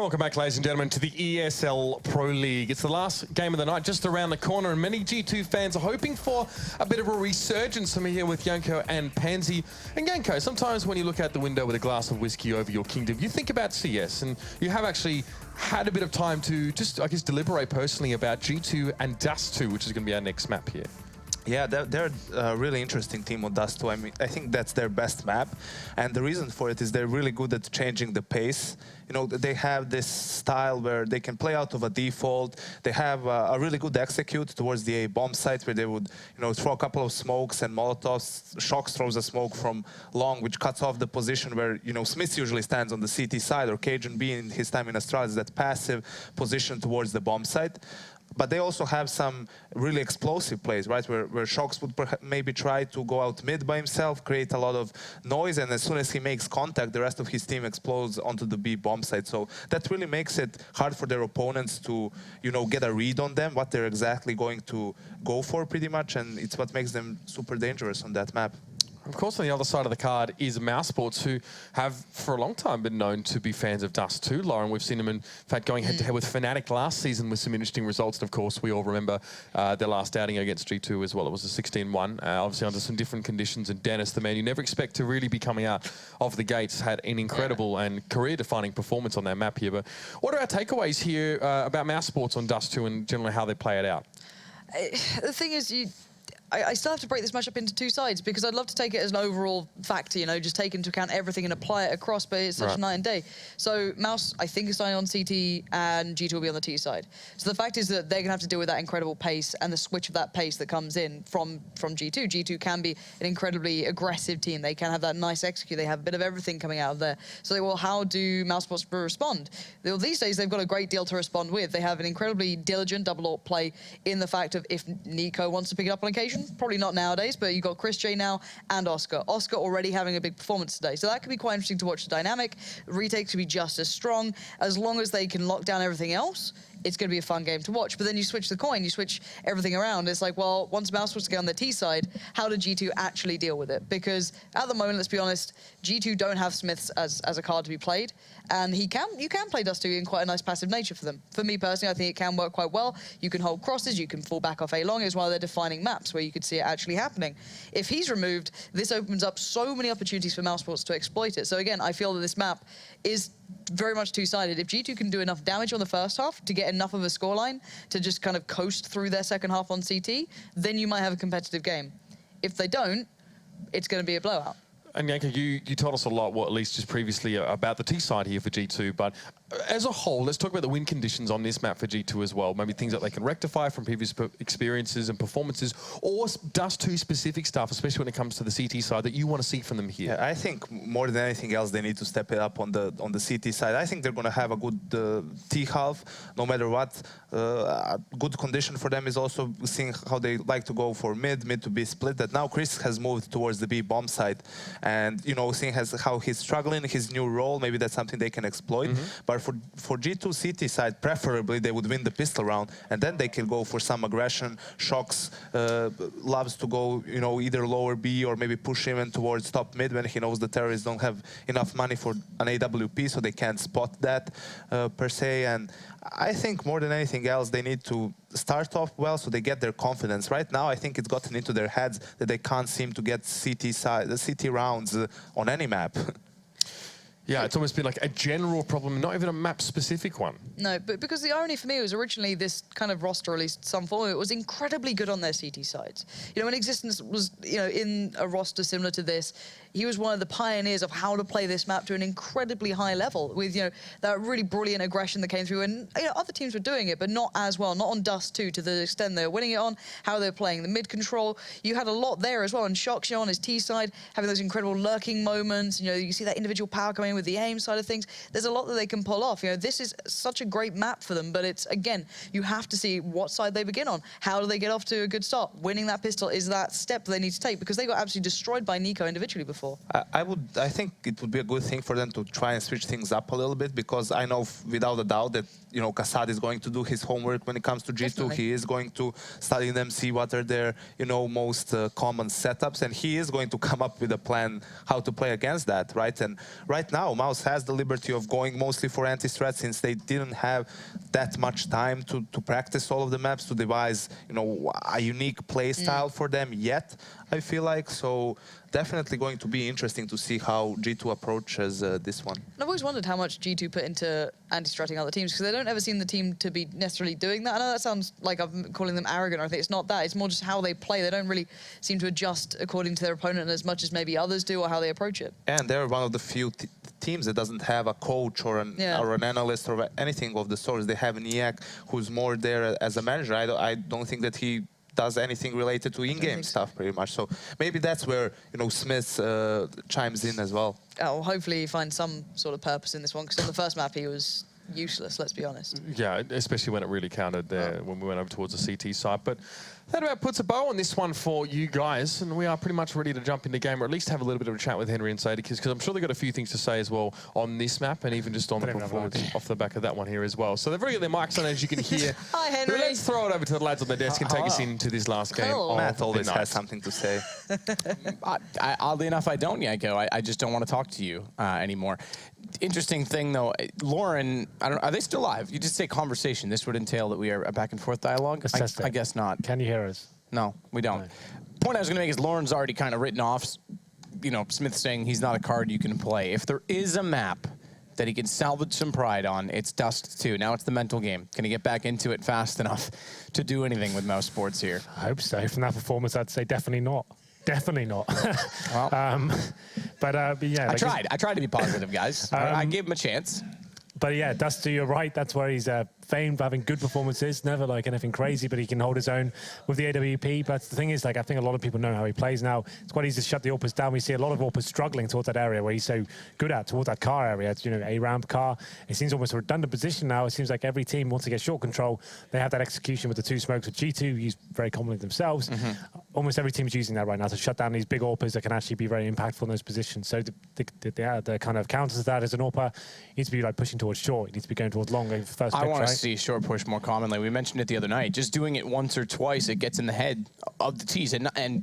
Welcome back, ladies and gentlemen, to the ESL Pro League. It's the last game of the night, just around the corner, and many G2 fans are hoping for a bit of a resurgence. I'm here with Janko and Pansy. And Janko, sometimes when you look out the window with a glass of whiskey over your kingdom, you think about CS, and you have actually had a bit of time to just, I guess, deliberate personally about G2 and Dust2, which is going to be our next map here. Yeah, they're a really interesting team on Dust2. I mean, I think that's their best map, and the reason for it is they're really good at changing the pace. You know, they have this style where they can play out of a default. They have a really good execute towards the A bomb site, where they would, you know, throw a couple of smokes and molotovs. Shox throws a smoke from long, which cuts off the position where, you know, Smith usually stands on the CT side, or Cajun B in his time in Astralis, that passive position towards the bomb site. But they also have some really explosive plays, right? Where Shox would maybe try to go out mid by himself, create a lot of noise, and as soon as he makes contact, the rest of his team explodes onto the B bomb site. So that really makes it hard for their opponents to, you know, get a read on them, what they're exactly going to go for, pretty much, and it's what makes them super dangerous on that map. Of course, on the other side of the card is Mousesports, who have for a long time been known to be fans of Dust2. Lauren, we've seen them, in fact, going head-to-head with Fnatic last season with some interesting results. And, of course, we all remember their last outing against G2 as well. It was a 16-1, obviously under some different conditions. And Dennis, the man you never expect to really be coming out of the gates, had an incredible and career-defining performance on that map here. But what are our takeaways here about Mousesports on Dust2 and generally how they play it out? The thing is, I still have to break this match up into two sides, because I'd love to take it as an overall factor, you know, just take into account everything and apply it across, but it's such a night and day. So Mouse, I think, is starting on CT and G2 will be on the T side. So the fact is that they're going to have to deal with that incredible pace and the switch of that pace that comes in from G2. G2 can be an incredibly aggressive team. They can have that nice execute. They have a bit of everything coming out of there. So, well, how do Mousesports respond? Well, these days, they've got a great deal to respond with. They have an incredibly diligent double AWP play in the fact of if Nico wants to pick it up on occasion, probably not nowadays, but you've got Chris J now and Oscar. Oscar already having a big performance today. So that could be quite interesting to watch the dynamic. Retakes could be just as strong. As long as they can lock down everything else, it's going to be a fun game to watch. But then you switch the coin, you switch everything around. It's like, well, once Mousesports get on the T side, how did G2 actually deal with it? Because at the moment, let's be honest, G2 don't have Smiths as a card to be played. And you can play Dust2 in quite a nice passive nature for them. For me personally, I think it can work quite well. You can hold crosses, you can fall back off A long. It's one of their defining maps where you could see it actually happening. If he's removed, this opens up so many opportunities for Mousesports to exploit it. So again, I feel that this map is very much two-sided. If G2 can do enough damage on the first half to get enough of a scoreline to just kind of coast through their second half on CT, then you might have a competitive game. If they don't, it's going to be a blowout. And Janko, you told us a lot, well, at least just previously, about the T side here for G2. But as a whole, let's talk about the win conditions on this map for G2 as well. Maybe things that they can rectify from previous experiences and performances, or Dust2 specific stuff, especially when it comes to the CT side, that you want to see from them here. Yeah, I think more than anything else, they need to step it up on the CT side. I think they're going to have a good T half, no matter what. A good condition for them is also seeing how they like to go for mid to be split. That now Chris has moved towards the B bomb side. And, you know, seeing how he's struggling, his new role, maybe that's something they can exploit. But for G2 CT side, preferably they would win the pistol round, and then they can go for some aggression. Shox loves to go, you know, either lower B or maybe push him towards top mid when he knows the terrorists don't have enough money for an AWP, so they can't spot that per se. And I think more than anything else, they need to start off well so they get their confidence. Right now, I think it's gotten into their heads that they can't seem to get CT rounds on any map. Yeah, it's almost been like a general problem, not even a map-specific one. No, but because the irony for me was originally this kind of roster, or at least some form of it, was incredibly good on their CT sides. You know, when Existence was, you know, in a roster similar to this, he was one of the pioneers of how to play this map to an incredibly high level with, you know, that really brilliant aggression that came through. And, you know, other teams were doing it, but not as well, not on Dust2 to the extent they were winning it on, how they're playing the mid control. You had a lot there as well. And Shox, you know, on his T side, having those incredible lurking moments. You know, you see that individual power coming in with the aim side of things. There's a lot that they can pull off. You know, this is such a great map for them, but it's, again, you have to see what side they begin on. How do they get off to a good start? Winning that pistol is that step they need to take, because they got absolutely destroyed by Nico individually before. I think it would be a good thing for them to try and switch things up a little bit, because I know without a doubt that, you know, Kassad is going to do his homework when it comes to G2. Definitely. He is going to study them, see what are their, you know, most common setups, and he is going to come up with a plan how to play against that, right? And right now, now Mouse has the liberty of going mostly for anti-strat, since they didn't have that much time to practice all of the maps, to devise, you know, a unique play style for them yet, I feel like. So definitely going to be interesting to see how G2 approaches this one. And I've always wondered how much G2 put into anti-stratting other teams, because they don't ever seem the team to be necessarily doing that. I know that sounds like I'm calling them arrogant, or I think it's not that. It's more just how they play. They don't really seem to adjust according to their opponent as much as maybe others do, or how they approach it. And they're one of the few teams that doesn't have a coach or an analyst or anything of the sort. They have Niak, who's more there as a manager. I don't think that he does anything related to in-game stuff, pretty much. So maybe that's where, you know, Smith chimes in as well. Oh, hopefully he finds some sort of purpose in this one, because on the first map he was useless, let's be honest. Yeah, especially when it really counted there when we went over towards the CT side. But that about puts a bow on this one for you guys, and we are pretty much ready to jump into game, or at least have a little bit of a chat with Henry and Sadie, because I'm sure they've got a few things to say as well on this map, and even just on the performance off the back of that one here as well. So they've already got their mics on, as you can hear. Hi, Henry. Let's throw it over to the lads on the desk and take us into this last game. Matt always has something to say. Oddly enough, I don't, Yanko. I just don't want to talk to you anymore. Interesting thing, though, Lauren, are they still live? You just say conversation. This would entail that we are a back and forth dialogue? I guess not. Can you hear us? No, we don't. No. Point I was going to make is Lauren's already kind of written off, you know, Smith saying he's not a card you can play. If there is a map that he can salvage some pride on, it's Dust2. Now it's the mental game. Can he get back into it fast enough to do anything with Mousesports here? I hope so. From that performance, I'd say definitely not. Definitely not. Well, but yeah. I tried to be positive, guys. I gave him a chance. But yeah, Dust2, you're right. That's where he's famed for having good performances. Never like anything crazy, but he can hold his own with the AWP. But the thing is, like, I think a lot of people know how he plays now. It's quite easy to shut the AWPers down. We see a lot of AWPers struggling towards that area where he's so good at, towards that car area. It's, you know, a ramp car. It seems almost a redundant position now. It seems like every team wants to get short control. They have that execution with the two smokes with G2, used very commonly themselves. Almost every team is using that right now to shut down these big AWPers that can actually be very impactful in those positions. So the kind of counters to that as an AWPer needs to be like pushing towards short. He needs to be going towards long, going for first I want to right? see short push more commonly. We mentioned it the other night. Just doing it once or twice, it gets in the head of the T's, and they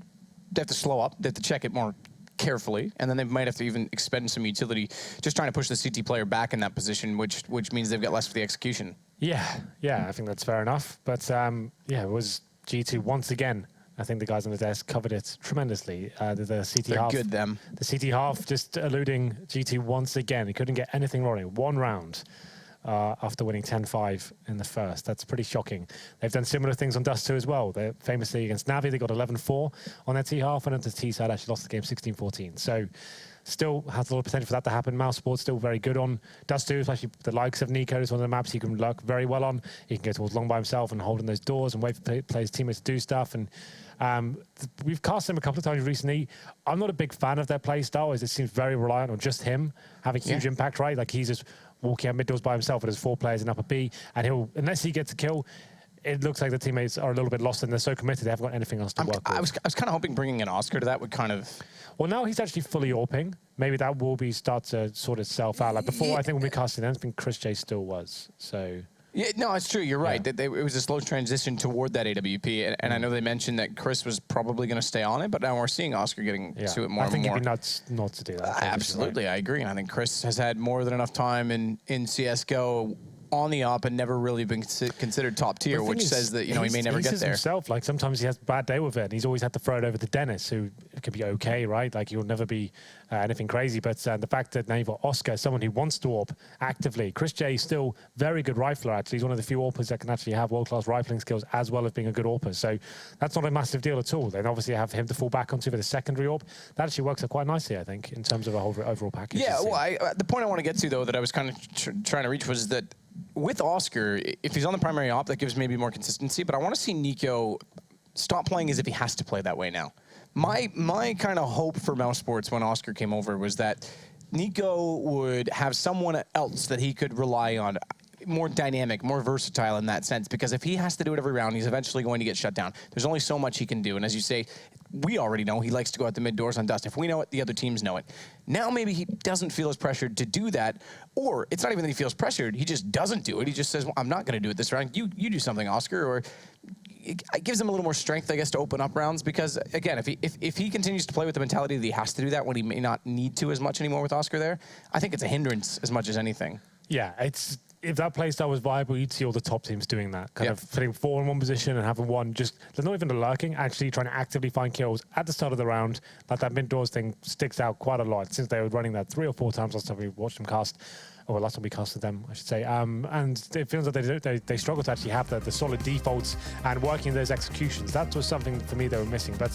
have to slow up. They have to check it more carefully, and then they might have to even expend some utility just trying to push the CT player back in that position, which means they've got less for the execution. Yeah, I think that's fair enough. But yeah, it was G2 once again. I think the guys on the desk covered it tremendously. The CT They're half, good, them. The CT half just eluding G2 once again. He couldn't get anything wrong in one round after winning 10-5 in the first. That's pretty shocking. They've done similar things on Dust2 as well. They're famously against Navi, they got 11-4 on their T half, and on the T side actually lost the game 16-14. So still has a lot of potential for that to happen. Mousesports still very good on Dust2, especially the likes of Nico is one of the maps he can work very well on. He can go towards long by himself and hold in those doors and wait for his teammates to do stuff. And we've cast him a couple of times recently. I'm not a big fan of their play style, as it seems very reliant on just him having huge impact, right? Like he's just walking out mid doors by himself, and there's 4 players in upper B, and he'll, unless he gets a kill, it looks like the teammates are a little bit lost and they're so committed they haven't got anything else to work with. I was kind of hoping bringing an Oscar to that would kind of... Well, now he's actually fully AWPing. Maybe that will start to sort itself out. Like before, I think when we casted him, I think Chris J still was. So... Yeah, no, it's true. You're right. It was a slow transition toward that AWP, and I know they mentioned that Chris was probably going to stay on it, but now we're seeing Oscar getting to it more and more. I think it'd be nuts not to do that. Absolutely, right. I agree. And I think Chris has had more than enough time in CSGO on the op and never really been considered top tier, which says that, you know, he may never get there. Himself, like sometimes he has a bad day with it, and he's always had to throw it over to Dennis, who could be okay, right? Like he'll never be anything crazy. But the fact that now you've got Oscar, someone who wants to AWP actively. Chris J is still very good rifler, actually. He's one of the few AWPers that can actually have world-class rifling skills as well as being a good AWPer. So that's not a massive deal at all. Then obviously have him to fall back onto for the secondary AWP. That actually works out quite nicely, I think, in terms of a whole overall package. Yeah, well, the point I want to get to, though, that I was kind of trying to reach was that with Oscar, if he's on the primary op, that gives maybe more consistency. But I want to see Nico stop playing as if he has to play that way now. My kind of hope for Mousesports when Oscar came over was that Nico would have someone else that he could rely on, more dynamic, more versatile in that sense. Because if he has to do it every round, he's eventually going to get shut down. There's only so much he can do. And as you say, we already know he likes to go out the mid doors on Dust. If we know it, the other teams know it. Now maybe he doesn't feel as pressured to do that, or it's not even that he feels pressured, he just doesn't do it. He just says, well, I'm not going to do it this round. You do something, Oscar, or it gives him a little more strength, I guess, to open up rounds. Because again, if he continues to play with the mentality that he has to do that when he may not need to as much anymore with Oscar there, I think it's a hindrance as much as anything. Yeah, it's if that playstyle was viable, you'd see all the top teams doing that, kind of putting 4 in one position and having one just, they're not even lurking, actually trying to actively find kills at the start of the round. Like that mid-doors thing sticks out quite a lot since they were running that 3 or 4 times last time we watched them cast. Or last time we casted them, I should say. And it feels like they struggle to actually have the solid defaults and working those executions. That was something for me they were missing. But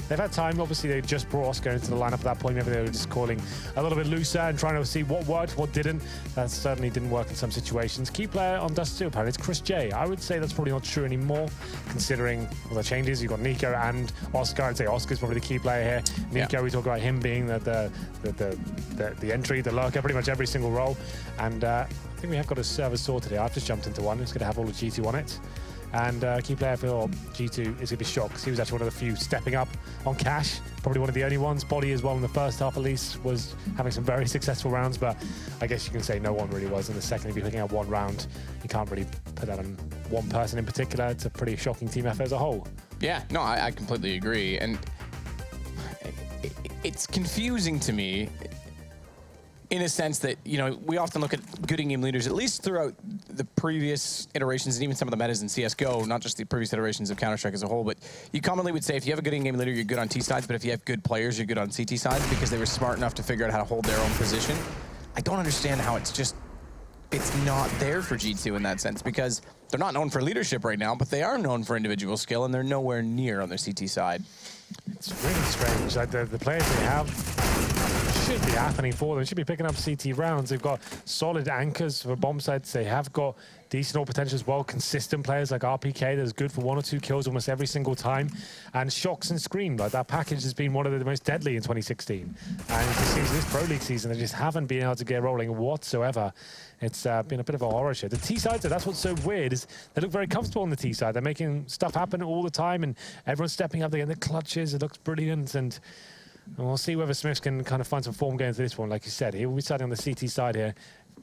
they've had time. Obviously, they just brought Oscar into the lineup at that point. Maybe they were just calling a little bit looser and trying to see what worked, what didn't. That certainly didn't work in some situations. Key player on Dust2, apparently, it's Chris J. I would say that's probably not true anymore, considering all the changes. You've got Nico and Oscar. I'd say Oscar's probably the key player here. Nico, we talk about him being the entry, the lurker, pretty much every single role. And I think we have got a server sorted here. I've just jumped into one. It's going to have all of G2 on it. And key player for G2 is going to be shocked because he was actually one of the few stepping up on Cash. Probably one of the only ones. Body as well in the first half at least was having some very successful rounds. But I guess you can say no one really was in the second. If you're looking at one round, you can't really put that on one person in particular. It's a pretty shocking team effort as a whole. Yeah, no, I completely agree. And it's confusing to me in a sense that, you know, we often look at good in-game leaders, at least throughout the previous iterations and even some of the metas in CSGO, not just the previous iterations of Counter-Strike as a whole, but you commonly would say if you have a good in-game leader, you're good on T-sides, but if you have good players, you're good on CT sides because they were smart enough to figure out how to hold their own position. I don't understand how it's not there for G2 in that sense because they're not known for leadership right now, but they are known for individual skill and they're nowhere near on their CT side. It's really strange. Like the players they have should be happening for them. Should be picking up CT rounds. They've got solid anchors for bomb sites. They have got decent all potential as well. Consistent players like RPK that's good for 1 or 2 kills almost every single time. And Shocks and Scream. Like that package has been one of the most deadly in 2016. And it just seems this Pro League season, they just haven't been able to get rolling whatsoever. It's been a bit of a horror show. The T-side, that's what's so weird, is they look very comfortable on the T-side. They're making stuff happen all the time, and everyone's stepping up. They get the clutches. It looks brilliant, and we'll see whether Smiths can kind of find some form going into this one. Like you said, he'll be starting on the CT side here,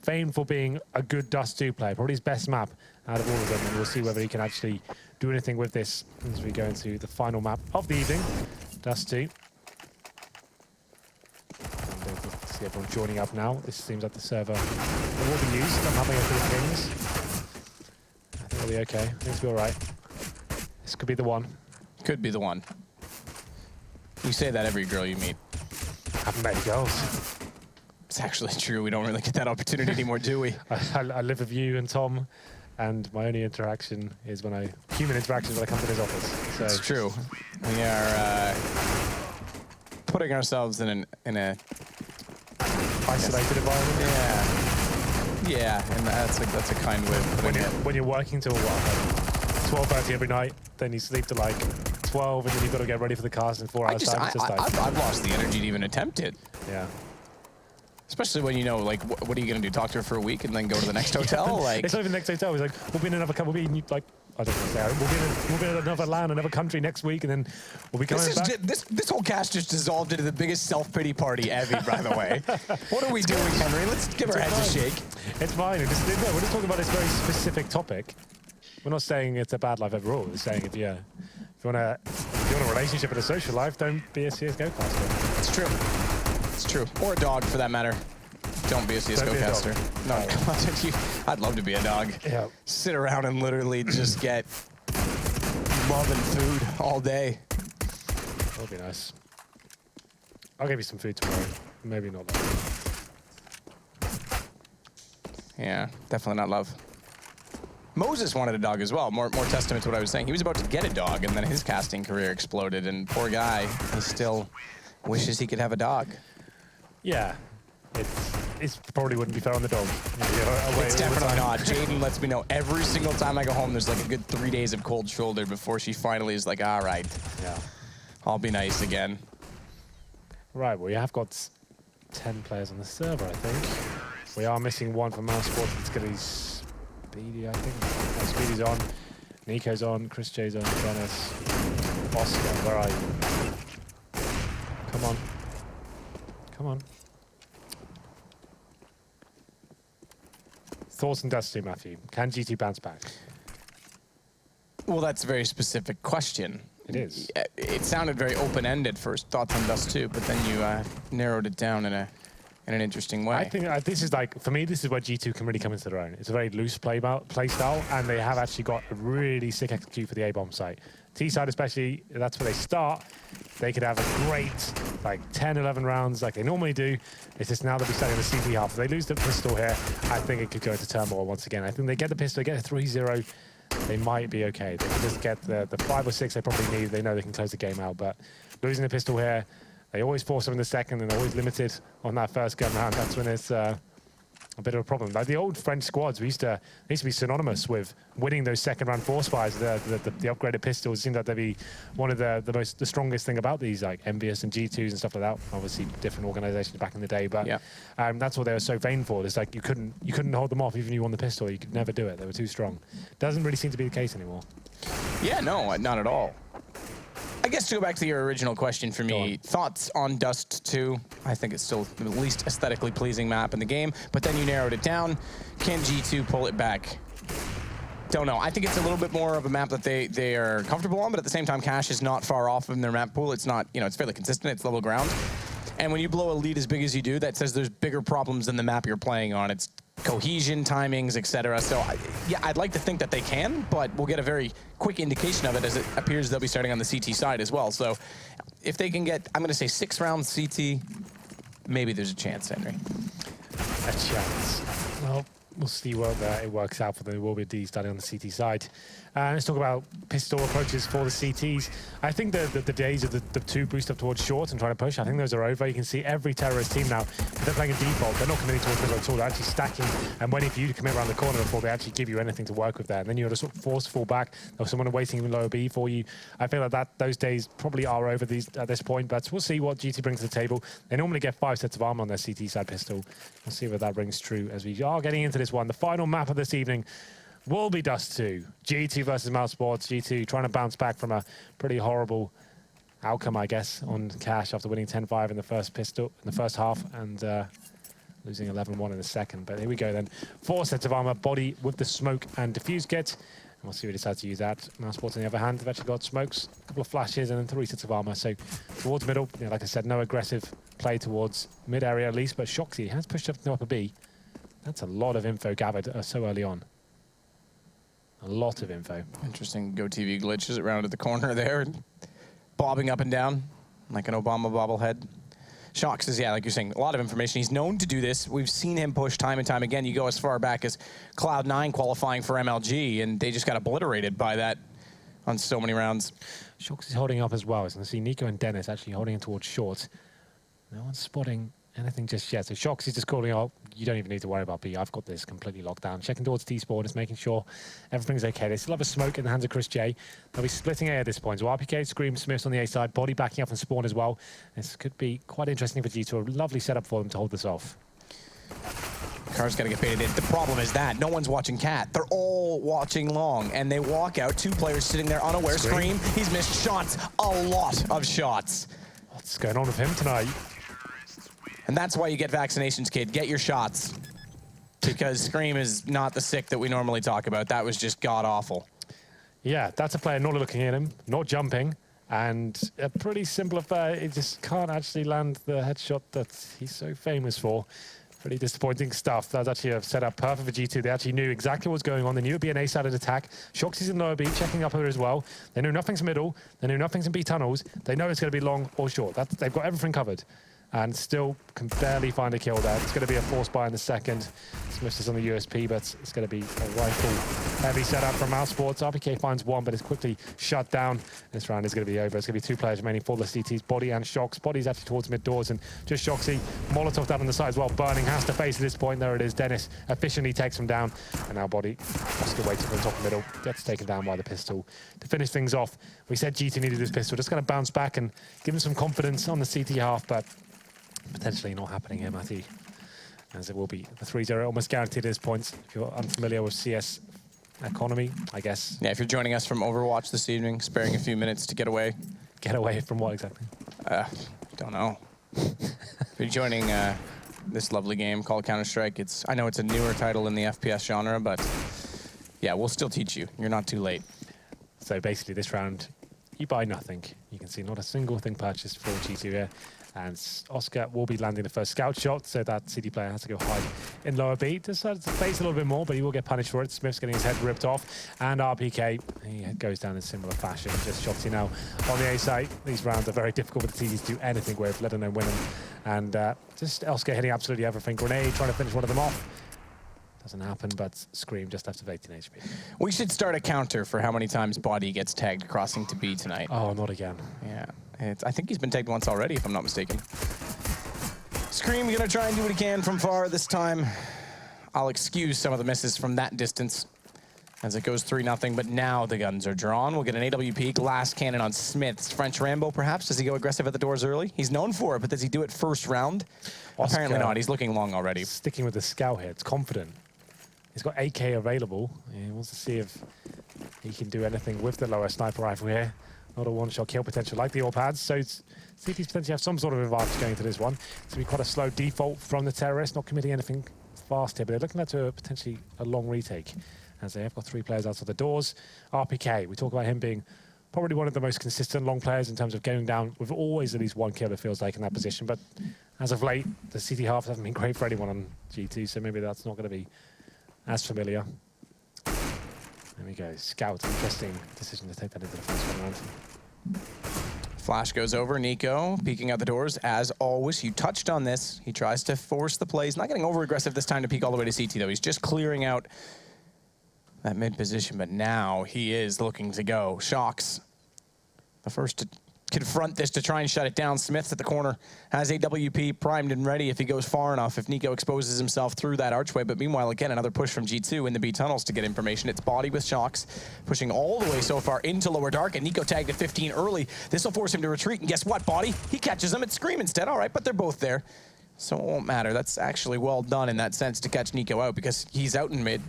famed for being a good Dust2 player, probably his best map out of all of them, and we'll see whether he can actually do anything with this as we go into the final map of the evening, Dust2. See everyone joining up now. This seems like the server that will be used. I'm having a bit of things. I think we'll be okay. I think it'll be all right. This could be the one. Could be the one. You say that every girl you meet. I haven't met girls. It's actually true. We don't really get that opportunity anymore, do we? I live with you and Tom, and my only interaction is human interaction is when I come to this office. So. It's true. We are putting ourselves in a isolated environment. Yeah, and that's a kind way of putting it. When you're working till what, 12:30 every night, then you sleep till like 12, and then you've got to get ready for the cast in 4 hours time. I've lost the energy to even attempt it. Yeah. Especially when you know, like, what are you gonna do? Talk to her for a week and then go to the next hotel? Like, it's not even the next hotel. It's like we'll be in another couple. We'll be like. I don't want to say we'll be in another land, another country next week, and then we'll be coming back. This whole cast just dissolved into the biggest self-pity party ever, by the way. What are we doing, Henry? Let's give our heads a shake. It's fine. We're just talking about this very specific topic. We're not saying it's a bad life overall. We're saying if you want a relationship and a social life, don't be a CSGO caster. It's true. It's true. Or a dog, for that matter. Don't be a CSGO caster. No, come on. I'd love to be a dog. Yeah. Sit around and literally just get love and food all day. That would be nice. I'll give you some food tomorrow. Maybe not love. Yeah, definitely not love. Moses wanted a dog as well. More testament to what I was saying. He was about to get a dog, and then his casting career exploded, and poor guy, he still wishes he could have a dog. Yeah. It probably wouldn't be fair on the dog. It's definitely not. Jaden lets me know every single time I go home there's like a good 3 days of cold shoulder before she finally is like, all right, yeah, I'll be nice again. Right, well, we have got 10 players on the server, I think. We are missing one from Mousesports. It's going to be Speedy, I think. No, Speedy's on. Nico's on. Chris J's on. Dennis. Oscar, where are you? Come on. Come on. Thoughts on Dust2, Matthew? Can G2 bounce back? Well, that's a very specific question. It is. It sounded very open-ended first, thoughts on Dust2, but then you narrowed it down in an interesting way. I think this is like, for me, this is where G2 can really come into their own. It's a very loose play style, and they have actually got a really sick execute for the A-bomb site. T-side especially, that's where they start. They could have a great, like, 10, 11 rounds like they normally do. It's just now they'll be starting the CT half. If they lose the pistol here, I think it could go into turmoil once again. I think they get the pistol, they get a 3-0, they might be okay. They can just get the 5 or 6 they probably need. They know they can close the game out, but losing the pistol here, they always force them in the second, and they're always limited on that first gun round. That's when it's a bit of a problem. Like the old French squads, they used to be synonymous with winning those second round force fires. The upgraded pistols seemed like they'd be one of the strongest thing about these, like Envious and G2s and stuff like that. Obviously, different organizations back in the day, but that's what they were so famed for. It's like you couldn't hold them off even if you won the pistol. You could never do it. They were too strong. Doesn't really seem to be the case anymore. Yeah, no, not at all. I guess to go back to your original question for me, thoughts on Dust2? I think it's still the least aesthetically pleasing map in the game, but then you narrowed it down. Can G2 pull it back? Don't know. I think it's a little bit more of a map that they are comfortable on, but at the same time, Cash is not far off in their map pool. It's not, it's fairly consistent. It's level ground. And when you blow a lead as big as you do, that says there's bigger problems than the map you're playing on. It's cohesion, timings, etc. So, yeah, I'd like to think that they can, but we'll get a very quick indication of it as it appears they'll be starting on the CT side as well. So if they can get, I'm going to say 6 rounds CT, maybe there's a chance, Henry. A chance. Well, we'll see what it works out for them. There will be a D starting on the CT side. Let's talk about pistol approaches for the CTs. I think the days of the 2 boost up towards short and trying to push, I think those are over. You can see every terrorist team now, if they're playing a default, they're not committing towards middle at all. They're actually stacking and waiting for you to commit around the corner before they actually give you anything to work with there. And then you're sort of forced to fall back. There's someone waiting in lower B for you. I feel like those days probably are over at this point, but we'll see what GT brings to the table. They normally get 5 sets of armor on their CT side pistol. We'll see whether that rings true as we are getting into this one. The final map of this evening will be Dust2. G2 versus Mousesports. G2 trying to bounce back from a pretty horrible outcome, I guess, on Cash after winning 10-5 in the first half and losing 11-1 in the second. But here we go then. 4 sets of armor, body with the smoke and diffuse kit. And we'll see who decides to use that. Mousesports, on the other hand, have actually got smokes, a couple of flashes, and then 3 sets of armor. So towards middle, like I said, no aggressive play towards mid area at least. But Shoxy has pushed up to upper B. That's a lot of info gathered so early on. A lot of info. Interesting GoTV glitches around at the corner there, bobbing up and down like an Obama bobblehead. Shox is, yeah, like you're saying, a lot of information. He's known to do this. We've seen him push time and time again. You go as far back as Cloud9 qualifying for MLG, and they just got obliterated by that on so many rounds. Shox is holding up as well. So you can see Nico and Dennis actually holding him towards short. No one's spotting anything just yet. So Shox is just calling out, you don't even need to worry about B. I've got this completely locked down. Checking towards T-Spawn, just making sure everything's okay. They still have a smoke in the hands of Chris J. They'll be splitting A at this point. So RPK, Scream, Smiths on the A side, body backing up and Spawn as well. This could be quite interesting for G2. A lovely setup for them to hold this off. Car's got to get baited in. The problem is that no one's watching Cat. They're all watching long, and they walk out. 2 players sitting there unaware. Scream, he's missed shots. A lot of shots. What's going on with him tonight? And that's why you get vaccinations, kid. Get your shots. Because Scream is not the sick that we normally talk about. That was just god-awful. Yeah, that's a player not looking at him, not jumping, and a pretty simple affair. He just can't actually land the headshot that he's so famous for. Pretty disappointing stuff. That's actually a setup perfect for G2. They actually knew exactly what was going on. They knew it would be an A-sided attack. Shoxy's in lower B, checking up here as well. They knew nothing's middle. They knew nothing's in B tunnels. They know it's going to be long or short. They've got everything covered. And still can barely find a kill there. It's going to be a force buy in the second. Smiths is on the USP, but it's going to be a rifle heavy setup from Mousesports. RPK finds 1, but it's quickly shut down. This round is going to be over. It's going to be 2 players remaining for the CTs, Body and Shox. Body's actually towards mid doors, and just Shoxy. Molotov down on the side as well. Burning has to face at this point. There it is. Dennis efficiently takes him down. And now Body, Oscar waiting for the top of the middle. Gets taken down by the pistol. To finish things off, we said G2 needed this pistol. Just going to bounce back and give him some confidence on the CT half, but potentially not happening here, Matty, as it will be the 3-0 almost guaranteed at this point. If you're unfamiliar with CS economy, I guess. Yeah, if you're joining us from Overwatch this evening, sparing a few minutes to get away. Get away from what exactly? Don't know. If you're joining this lovely game called Counter-Strike, I know it's a newer title in the FPS genre, but yeah, we'll still teach you. You're not too late. So basically this round, you buy nothing. You can see not a single thing purchased for G2 here. And Oscar will be landing the first scout shot, so that CD player has to go hide in lower B. Decides to face a little bit more, but he will get punished for it. Smith's getting his head ripped off. And RPK, he goes down in similar fashion. Just Shotzzy now on the A site. These rounds are very difficult for the TDs to do anything with, let alone win them. And just Oscar hitting absolutely everything. Grenade, trying to finish one of them off. Doesn't happen, but Scream just left of 18 HP. We should start a counter for how many times Body gets tagged crossing to B tonight. Oh, not again. Yeah. I think he's been tagged once already, if I'm not mistaken. Scream gonna try and do what he can from far this time. I'll excuse some of the misses from that distance as it goes 3-0, but now the guns are drawn. We'll get an AWP, glass cannon on Smith's French Rambo, perhaps. Does he go aggressive at the doors early? He's known for it, but does he do it first round? Oscar, apparently not. He's looking long already. Sticking with the scout here. It's confident. He's got 8K available. He wants to see if he can do anything with the lower sniper rifle here. Not a one-shot kill potential like the AWP has, so CTs potentially have some sort of advantage going into this one. It's going to be quite a slow default from the terrorists, not committing anything fast here, but they're looking at potentially a long retake, as they have got 3 players outside the doors. RPK, we talk about him being probably one of the most consistent long players in terms of going down with always at least 1 kill, it feels like, in that position, but as of late, the CT halves haven't been great for anyone on G2, so maybe that's not going to be as familiar. There we go. Scout, interesting decision to take that into the first one round. Flash goes over. Nico peeking out the doors. As always, you touched on this. He tries to force the plays. Not getting over-aggressive this time to peek all the way to CT, though. He's just clearing out that mid position, but now he is looking to go. Shocks, the first to confront this to try and shut it down. Smith at the corner has AWP primed and ready if he goes far enough, if Nico exposes himself through that archway. But meanwhile, again, another push from G2 in the B tunnels to get information. It's Body with Shocks pushing all the way so far into Lower Dark, and Nico tagged at 15 early. This will force him to retreat, and guess what, Body? He catches him at Scream instead. All right, but they're both there, so it won't matter. That's actually well done in that sense to catch Nico out, because he's out in mid.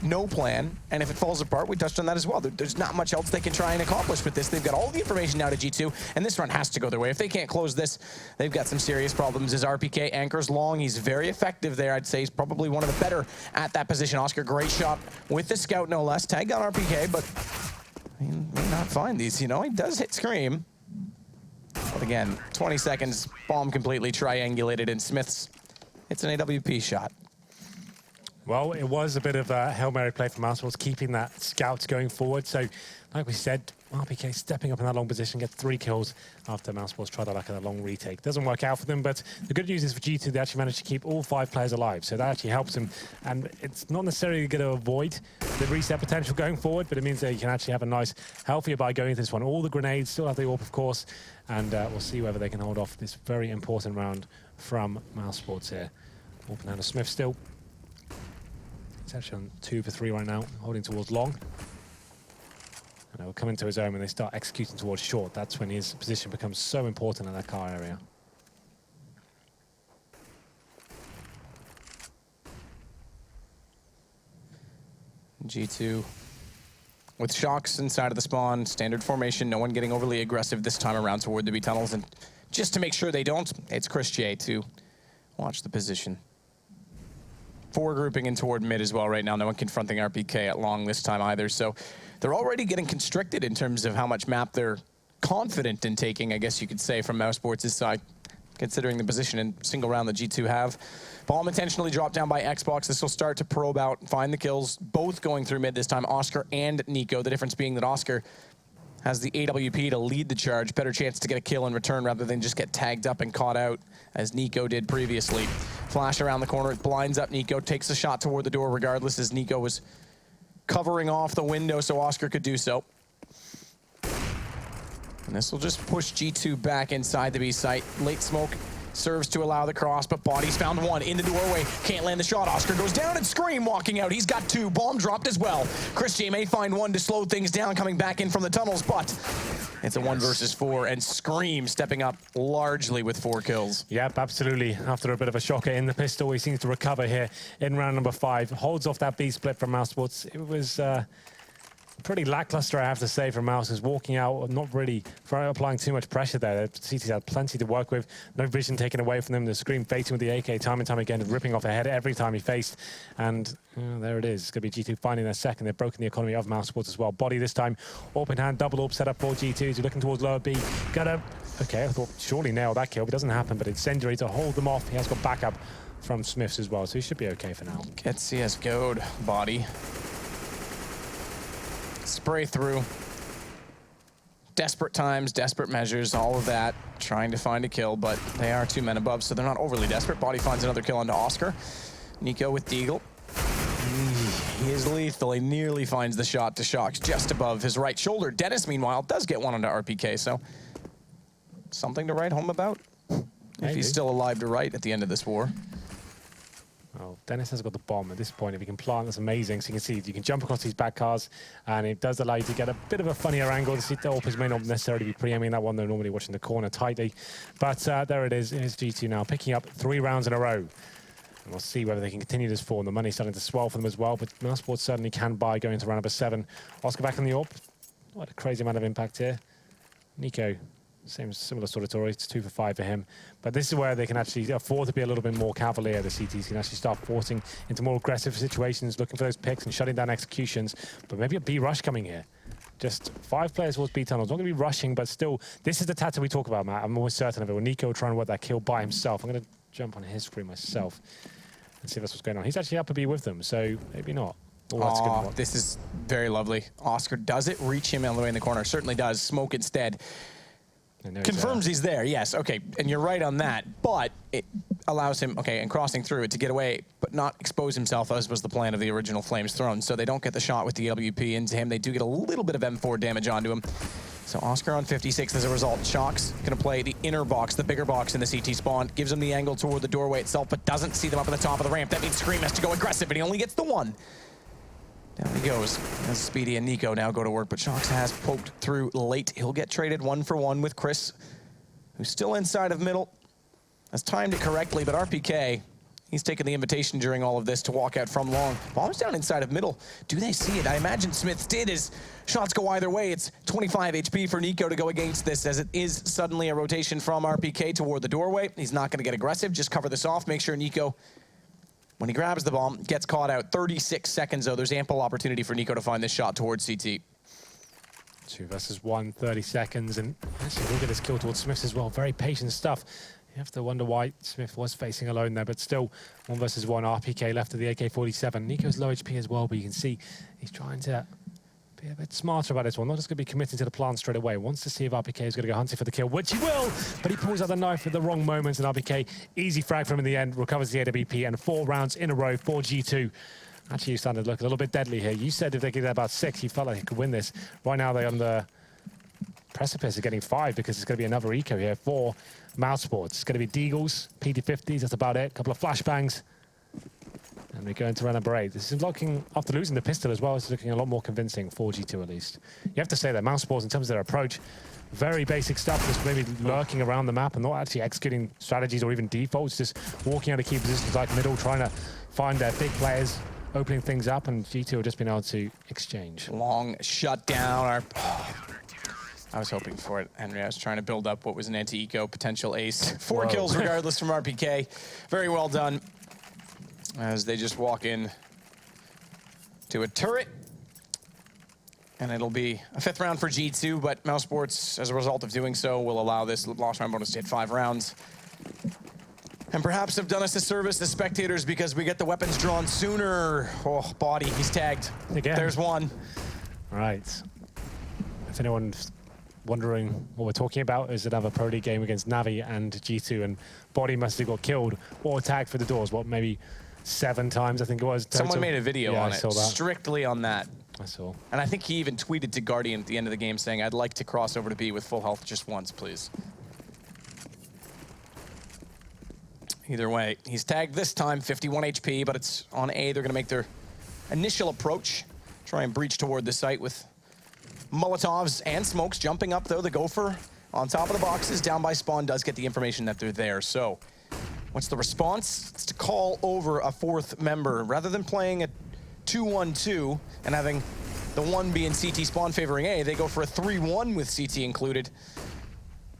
No plan, and if it falls apart, we touched on that as well. There's not much else they can try and accomplish with this. They've got all the information now to G2, and this run has to go their way. If they can't close this, they've got some serious problems. As RPK anchors long, he's very effective there. I'd say he's probably one of the better at that position. Oscar, great shot with the scout, no less. Tagged on RPK, but he may not find these, you know. He does hit Scream. But again, 20 seconds, bomb completely triangulated, and Smith's, it's an AWP shot. Well, it was a bit of a Hail Mary play for Mousesports, keeping that scout going forward. So, like we said, RPK stepping up in that long position, gets 3 kills after Mousesports tried their luck at a long retake. Doesn't work out for them, but the good news is for G2, they actually managed to keep all 5 players alive. So that actually helps them. And it's not necessarily going to avoid the reset potential going forward, but it means that you can actually have a nice, healthier buy going into this one. All the grenades, still have the AWP, of course, and we'll see whether they can hold off this very important round from Mousesports here. AWP down to Smith still. He's actually on 2 for 3 right now, holding towards long. And he'll come into his own when they start executing towards short. That's when his position becomes so important in that car area. G2 with Shocks inside of the spawn, standard formation, no one getting overly aggressive this time around toward the B tunnels. And just to make sure they don't, it's Chris J to watch the position. 4 grouping in toward mid as well right now. No one confronting RPK at long this time either. So they're already getting constricted in terms of how much map they're confident in taking, I guess you could say, from Mousesports' side, considering the position and single round that G2 have. Bomb intentionally dropped down by Xbox. This will start to probe out, find the kills, both going through mid this time, Oscar and Nico. The difference being that Oscar has the AWP to lead the charge, better chance to get a kill in return rather than just get tagged up and caught out, as Nico did previously. Flash around the corner, it blinds up Nico, takes a shot toward the door regardless, as Nico was covering off the window so Oscar could do so. And this will just push G2 back inside the B site. Late smoke serves to allow the cross, but Body's found 1 in the doorway. Can't land the shot. Oscar goes down and Scream walking out. He's got 2. Bomb dropped as well. Chris J may find 1 to slow things down coming back in from the tunnels, but it's a 1 versus 4, and Scream stepping up largely with 4 kills. Yep, absolutely. After a bit of a shocker in the pistol, he seems to recover here in round number 5. Holds off that B split from Mousesports. It was Pretty lackluster, I have to say, from Mouse, is walking out, not really applying too much pressure there. CT's had plenty to work with, no vision taken away from them. The screen facing with the AK time and time again, ripping off their head every time he faced. And there it is. It's going to be G2 finding their second. They've broken the economy of Mousesports as well. Body this time, open hand, double AWP set up for G2. He's looking towards lower B. Okay, I thought surely nail that kill, but it doesn't happen. But Incendiary to hold them off. He has got backup from Smiths as well, so he should be okay for now. Get CS go'd, Body. Spray through. Desperate times, desperate measures, all of that, trying to find a kill, but they are 2 men above, so they're not overly desperate. Body finds another kill onto Oscar. Nico with Deagle. He is lethal. He nearly finds the shot to Shox just above his right shoulder. Dennis, meanwhile, does get one onto RPK, so something to write home about. Maybe. If he's still alive to write at the end of this war. Well, Dennis has got the bomb at this point. If he can plant, that's amazing. So you can see you can jump across these back cars, and it does allow you to get a bit of a funnier angle. The AWPers may not necessarily be pre-aiming that one. They're normally watching the corner tightly. But there it is. It's G2 now, picking up 3 rounds in a row. And we'll see whether they can continue this form. The money's starting to swell for them as well, but Mousesports certainly can buy going to round number 7. Oscar back on the AWP. What a crazy amount of impact here. Nico, similar sort of story. It's 2 for 5 for him. But this is where they can actually afford to be a little bit more cavalier. The CTs can actually start forcing into more aggressive situations, looking for those picks and shutting down executions. But maybe a B rush coming here. Just 5 players towards B tunnels. Not going to be rushing, but still, this is the tactic we talk about, Matt. I'm always certain of it. When Nico trying to work that kill by himself, I'm going to jump on his screen myself and see if that's what's going on. He's actually up a B with them, so maybe not. Oh, that's a good one. This is very lovely. Oscar does it reach him all the way in the corner? Certainly does. Smoke instead. Confirms he's there, yes, okay, and you're right on that, but it allows him, okay, and crossing through it to get away, but not expose himself, as was the plan of the original Flames Throne, so they don't get the shot with the WP into him. They do get a little bit of M4 damage onto him. So Oscar on 56 as a result. Shox gonna play the inner box, the bigger box in the CT spawn, gives him the angle toward the doorway itself, but doesn't see them up at the top of the ramp. That means Scream has to go aggressive, and he only gets the 1. Down he goes. As Speedy and Nico now go to work, but Shox has poked through late. He'll get traded 1 for 1 with Chris, who's still inside of middle. Has timed it correctly, but RPK, he's taken the invitation during all of this to walk out from long. Bomb's down inside of middle. Do they see it? I imagine Smiths did, as shots go either way. It's 25 HP for Nico to go against this, as it is suddenly a rotation from RPK toward the doorway. He's not going to get aggressive. Just cover this off. Make sure Nico, when he grabs the bomb, gets caught out. 36 seconds, though. There's ample opportunity for Nico to find this shot towards CT. 2 versus 1, 30 seconds, and actually look at this kill towards Smiths as well. Very patient stuff. You have to wonder why Smith was facing alone there, but still 1 versus 1. RPK left of the AK-47. Nico's low HP as well, but you can see he's trying to be a bit smarter about this one. Not just going to be committing to the plan straight away. Wants to see if RPK is going to go hunting for the kill, which he will, but he pulls out the knife at the wrong moment, and RPK, easy frag from him in the end, recovers the AWP, and 4 rounds in a row for G2. Actually, you started to look a little bit deadly here. You said if they get about 6, you felt like they could win this. Right now, they're on the precipice of getting 5, because it's going to be another eco here for Mousesports. It's going to be Deagles, PD-50s, that's about it. A couple of flashbangs. And we go into round number 8. This is looking, after losing the pistol as well, it's looking a lot more convincing for G2 at least. You have to say that Mousesports, in terms of their approach, very basic stuff, just maybe lurking around the map and not actually executing strategies or even defaults, just walking out of key positions like middle, trying to find their big players, opening things up, and G2 have just been able to exchange. Long shutdown. I was hoping for it, Henry. I was trying to build up what was an anti-eco potential ace. 4 kills regardless from RPK. Very well done. As they just walk in to a turret. And it'll be a 5th round for G2, but Mousesports, as a result of doing so, will allow this lost round bonus to hit 5 rounds. And perhaps have done us a service as spectators, because we get the weapons drawn sooner. Oh, Body, he's tagged. Again. There's 1. All right. If anyone's wondering what we're talking about, is another Pro League game against Navi and G2, and Body must have got killed or tagged for the doors, what, maybe 7 times, I think it was. Total. Someone made a video on it, saw that. strictly on that. I saw. And I think he even tweeted to Guardian at the end of the game saying, I'd like to cross over to B with full health just once, please. Either way, he's tagged this time, 51 HP, but it's on A. They're going to make their initial approach, try and breach toward the site with Molotovs and smokes. Jumping up, though, the Gopher on top of the boxes, down by spawn, does get the information that they're there. So what's the response? It's to call over a 4th member. Rather than playing a 2-1-2 and having The one being CT spawn favoring A. They go for a 3-1 with CT included.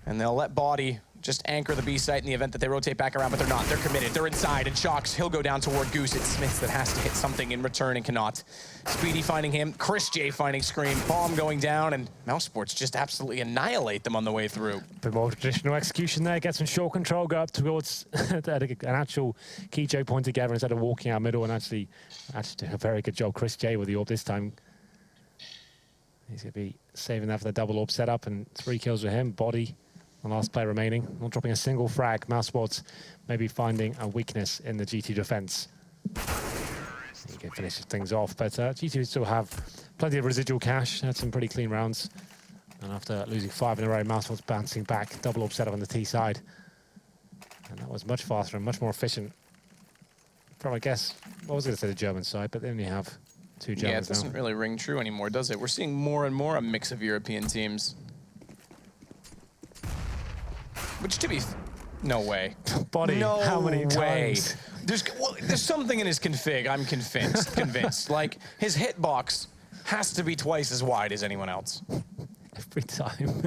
And they'll let Body just anchor the B site in the event that they rotate back around, but they're not. They're committed. They're inside, and Shocks, he'll go down toward Goose. It's Smith that has to hit something in return and cannot. Speedy finding him. Chris J finding Scream. Bomb going down, and Mousesports just absolutely annihilate them on the way through. Bit more traditional execution there. Get some short control, go up towards an actual key choke point together instead of walking out middle, and actually do a very good job. Chris J with the orb this time. He's going to be saving that for the double orb setup, and 3 kills with him. Body. The last player remaining, not dropping a single frag. Mousesports maybe finding a weakness in the GT defense. He can finish things off, but GT still have plenty of residual cash. Had some pretty clean rounds. And after losing 5 in a row, Mousesports bouncing back, double orb setup on the T side. And that was much faster and much more efficient. From, I guess, I was going to say the German side, but they only have 2 Germans now. Yeah, it doesn't really ring true anymore, does it? We're seeing more and more a mix of European teams. Which to be, no way. Body, no how many way. times? There's something in his config, I'm convinced. Like, his hitbox has to be twice as wide as anyone else. Every time.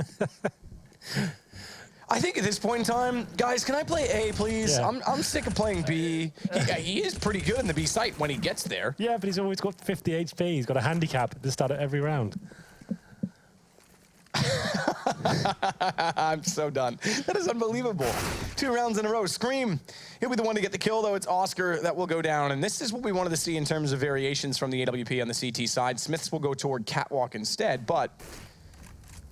I think at this point in time, guys, can I play A, please? Yeah. I'm sick of playing B. He is pretty good in the B site when he gets there. Yeah, but he's always got 50 HP. He's got a handicap at the start of every round. I'm so done. That is unbelievable. 2 rounds in a row. Scream. He'll be the one to get the kill, though. It's Oscar that will go down. And this is what we wanted to see in terms of variations from the AWP on the CT side. Smiths will go toward Catwalk instead, but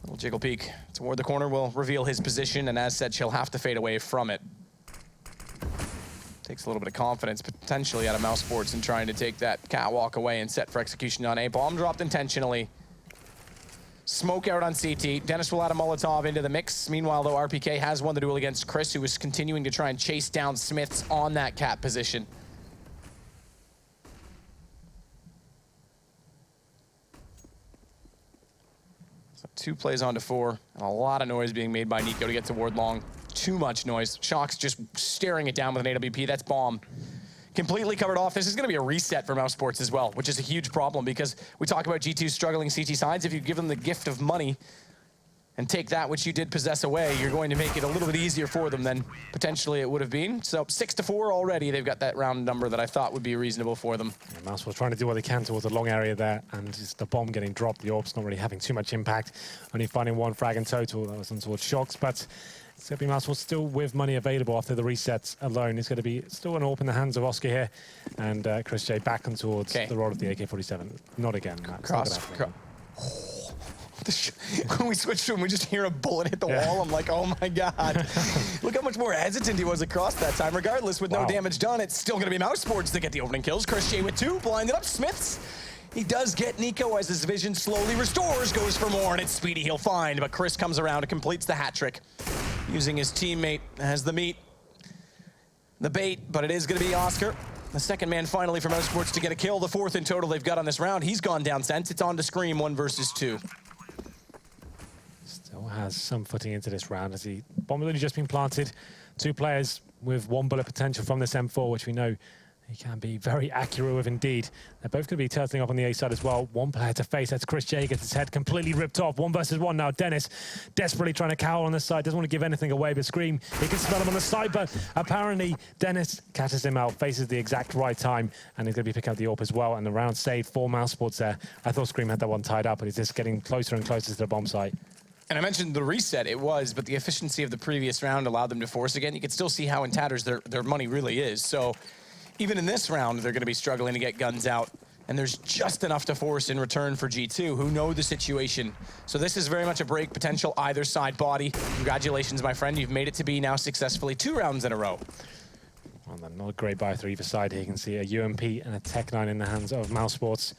little jiggle peek toward the corner will reveal his position. And as said, she'll have to fade away from it. Takes a little bit of confidence potentially out of Mousesports in trying to take that Catwalk away and set for execution on A. Bomb dropped intentionally. Smoke out on CT. Dennis will add a Molotov into the mix. Meanwhile, though, RPK has won the duel against Chris, who is continuing to try and chase down Smiths on that cat position. So 2 plays onto 4, and a lot of noise being made by Nico to get toward long. Too much noise. Shock's just staring it down with an AWP. That's Bomb. Completely covered off. This is going to be a reset for Mousesports as well, which is a huge problem because we talk about G2's struggling CT sides. If you give them the gift of money and take that which you did possess away, you're going to make it a little bit easier for them than potentially it would have been. So 6-4 already. They've got that round number that I thought would be reasonable for them. Yeah, Mousesports trying to do what they can towards the long area there, and just the bomb getting dropped. The orb's not really having too much impact. Only finding 1 frag in total. That was on towards Shocks, but it's going to be Mousesports still with money available after the resets alone. It's going to be still an AWP in the hands of Oscar here, and Chris J back on towards the rod of the AK-47. Not again, Matt. Cross. When we switch to him, we just hear a bullet hit the wall. I'm like, oh my God. Look how much more hesitant he was across that time. Regardless, with no damage done, it's still going to be Mousesports that get the opening kills. Chris J with 2, blinded up Smiths. He does get Nico as his vision slowly restores, goes for more, and it's Speedy he'll find, but Chris comes around and completes the hat trick, using his teammate as the meat, the bait, but it is going to be Oscar, the second man finally for Mousesports to get a kill, the 4th in total they've got on this round. He's gone down since. It's on to Scream, 1 versus 2. Still has some footing into this round as the bomb has only just been planted. 2 players with 1 bullet potential from this M4, which we know he can be very accurate with indeed. They're both going to be turtling up on the A side as well. 1 player to face. That's Chris J. Gets his head completely ripped off. 1 versus 1 now. Dennis desperately trying to cower on the side. Doesn't want to give anything away, but Scream, he can smell him on the side, but apparently Dennis catches him out, faces the exact right time, and he's going to be picking up the AWP as well. And the round saved for Mousesports there. I thought Scream had that one tied up, but he's just getting closer and closer to the bomb site. And I mentioned the reset, it was, but the efficiency of the previous round allowed them to force again. You can still see how in tatters their money really is. So even in this round, they're going to be struggling to get guns out. And there's just enough to force in return for G2, who know the situation. So this is very much a break potential either side. Body, congratulations, my friend. You've made it to be now successfully 2 rounds in a row. Well, then, not a great buy for either side here. You can see a UMP and a Tech 9 in the hands of Mousesports.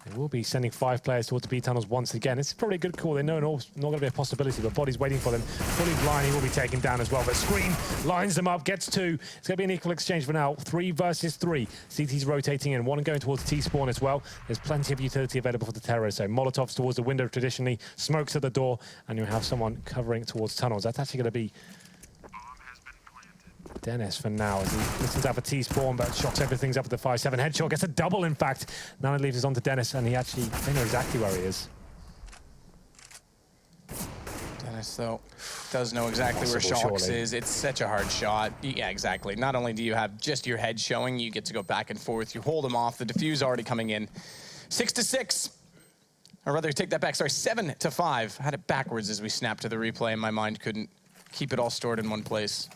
They will be sending 5 players towards the B tunnels once again. It's probably a good call. They know it's not going to be a possibility, but Body's waiting for them. Fully blind, he will be taken down as well. But Scream lines them up, gets 2. It's going to be an equal exchange for now. 3 versus 3. CT's rotating in. 1 going towards T-spawn as well. There's plenty of utility available for the terrorists. So Molotovs towards the window traditionally, smokes at the door, and you have someone covering towards tunnels. That's actually going to be Dennis for now as he listens out for T-Spawn, but shocks everything's up at the 5-7 headshot. Gets a double, in fact. Now it leaves us on to Dennis, and they know exactly where he is. Dennis, though, does know exactly where Shocks is. It's such a hard shot. Yeah, exactly. Not only do you have just your head showing, you get to go back and forth. You hold him off. The defuse already coming in. 6-6. Or rather, take that back. Sorry, 7-5. I had it backwards as we snapped to the replay, and my mind couldn't keep it all stored in one place.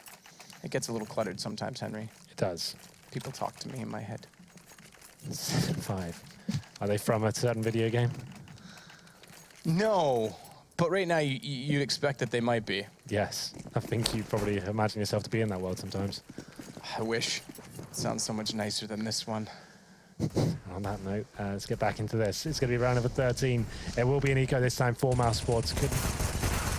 It gets a little cluttered sometimes, Henry. It does. People talk to me in my head. 7-5. Are they from a certain video game? No, but right now you'd expect that they might be. Yes. I think you probably imagine yourself to be in that world sometimes. I wish. It sounds so much nicer than this one. On that note, let's get back into this. It's going to be round number 13. It will be an eco this time for Mousesports. Couldn't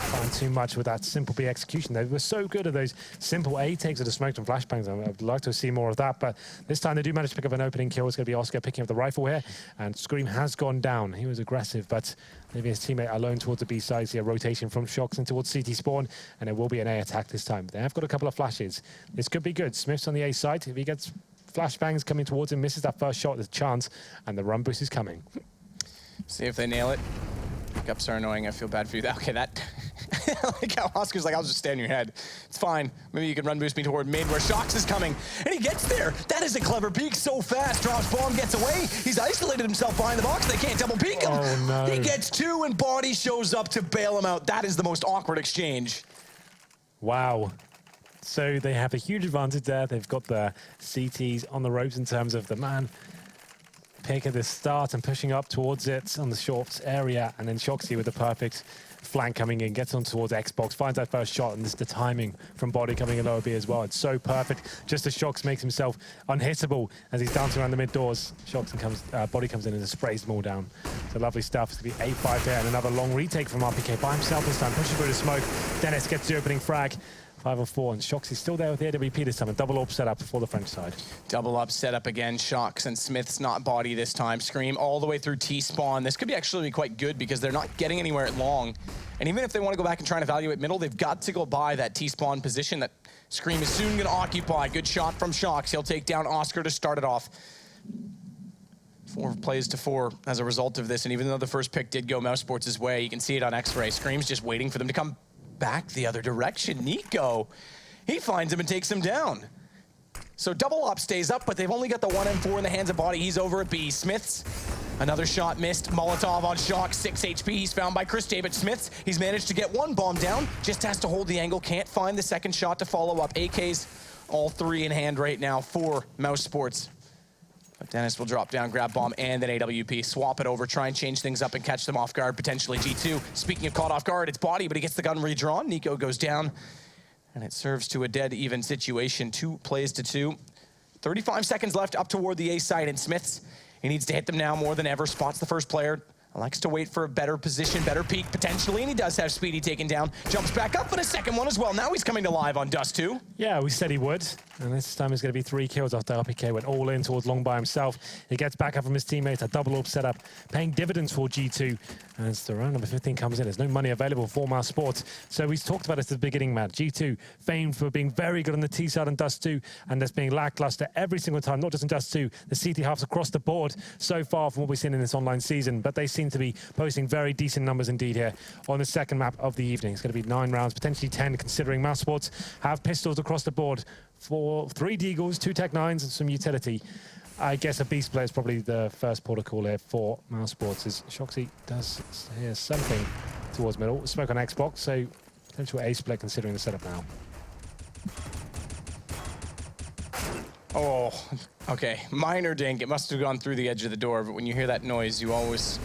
find too much with that simple B execution. They were so good at those simple A takes of the smoked and flashbangs. I'd like to see more of that, but this time they do manage to pick up an opening kill. It's going to be Oscar picking up the rifle here, and Scream has gone down. He was aggressive, but maybe his teammate alone towards the B side. See a rotation from Shocks and towards CT Spawn, and it will be an A attack this time. They have got a couple of flashes. This could be good. Smith's on the A side. If he gets flashbangs coming towards him, misses that first shot, there's a chance, and the run boost is coming. See if they nail it. Pickups are annoying. I feel bad for you. Okay, that... like how Oscar's like, I'll just stay on your head. It's fine. Maybe you can run boost me toward mid where Shocks is coming. And he gets there. That is a clever peek so fast. Drops bomb, gets away. He's isolated himself behind the box. They can't double peek him. Oh, no. He gets two and Body shows up to bail him out. That is the most awkward exchange. Wow. So they have a huge advantage there. They've got the CTs on the ropes in terms of the man pick at the start and pushing up towards it on the short area, and then Shoxy with the perfect flank coming in, gets on towards Xbox, finds that first shot, and this is the timing from Body coming in lower B as well. It's so perfect. Just as Shocks makes himself unhittable as he's dancing around the mid doors. Shocks and Body comes in and sprays them all down. So lovely stuff. It's going to be 8-5 there, and another long retake from RPK by himself this time, pushing through the smoke. Dennis gets the opening frag. 5-4, and Shocks is still there with the AWP this time. A double AWP setup for the French side. Double up setup again. Shocks and Smith's not Body this time. Scream all the way through T-spawn. This could be actually quite good because they're not getting anywhere at long. And even if they want to go back and try and evaluate middle, they've got to go by that T-spawn position that Scream is soon going to occupy. Good shot from Shocks. He'll take down Oscar to start it off. 4 plays to 4 as a result of this. And even though the first pick did go Mousesports' way, you can see it on X-Ray. Scream's just waiting for them to come back the other direction. Nico, he finds him and takes him down. So double op stays up, but they've only got the 1 M4 in the hands of Body. He's over at B. Smith's, another shot missed. Molotov on Shock, 6 HP. He's found by Chris J, but Smith's, he's managed to get 1 bomb down. Just has to hold the angle, can't find the second shot to follow up. AKs, all 3 in hand right now for Mousesports. But Dennis will drop down, grab bomb, and then AWP. Swap it over, try and change things up and catch them off guard, potentially G2. Speaking of caught off guard, it's Body, but he gets the gun redrawn. Nico goes down, and it serves to a dead even situation. 2 plays to 2. 35 seconds left up toward the A side, and Smith's, he needs to hit them now more than ever. Spots the first player. Likes to wait for a better position, better peek potentially, and he does have Speedy taken down. Jumps back up for a second one as well. Now he's coming to live on Dust2. Yeah, we said he would. And this time it's going to be 3 kills after RPK went all in towards long by himself. He gets back up from his teammates, a double AWP setup, paying dividends for G2. As the round number 15 comes in, there's no money available for Mousesports. So we talked about this at the beginning, Matt. G2, famed for being very good on the T side on Dust2, and that's being lackluster every single time, not just in Dust2, the CT halves across the board so far from what we've seen in this online season. But they seem to be posting very decent numbers indeed here on the second map of the evening. It's going to be 9 rounds, potentially 10, considering Mousesports have pistols across the board for 3 Deagles, 2 Tech 9s, and some utility. I guess a Beast player is probably the first port of call here for Mousesports, as Shoxy does hear something towards middle. Smoke on Xbox, so potential A split considering the setup now. Oh, okay. Minor dink. It must have gone through the edge of the door, but when you hear that noise, you always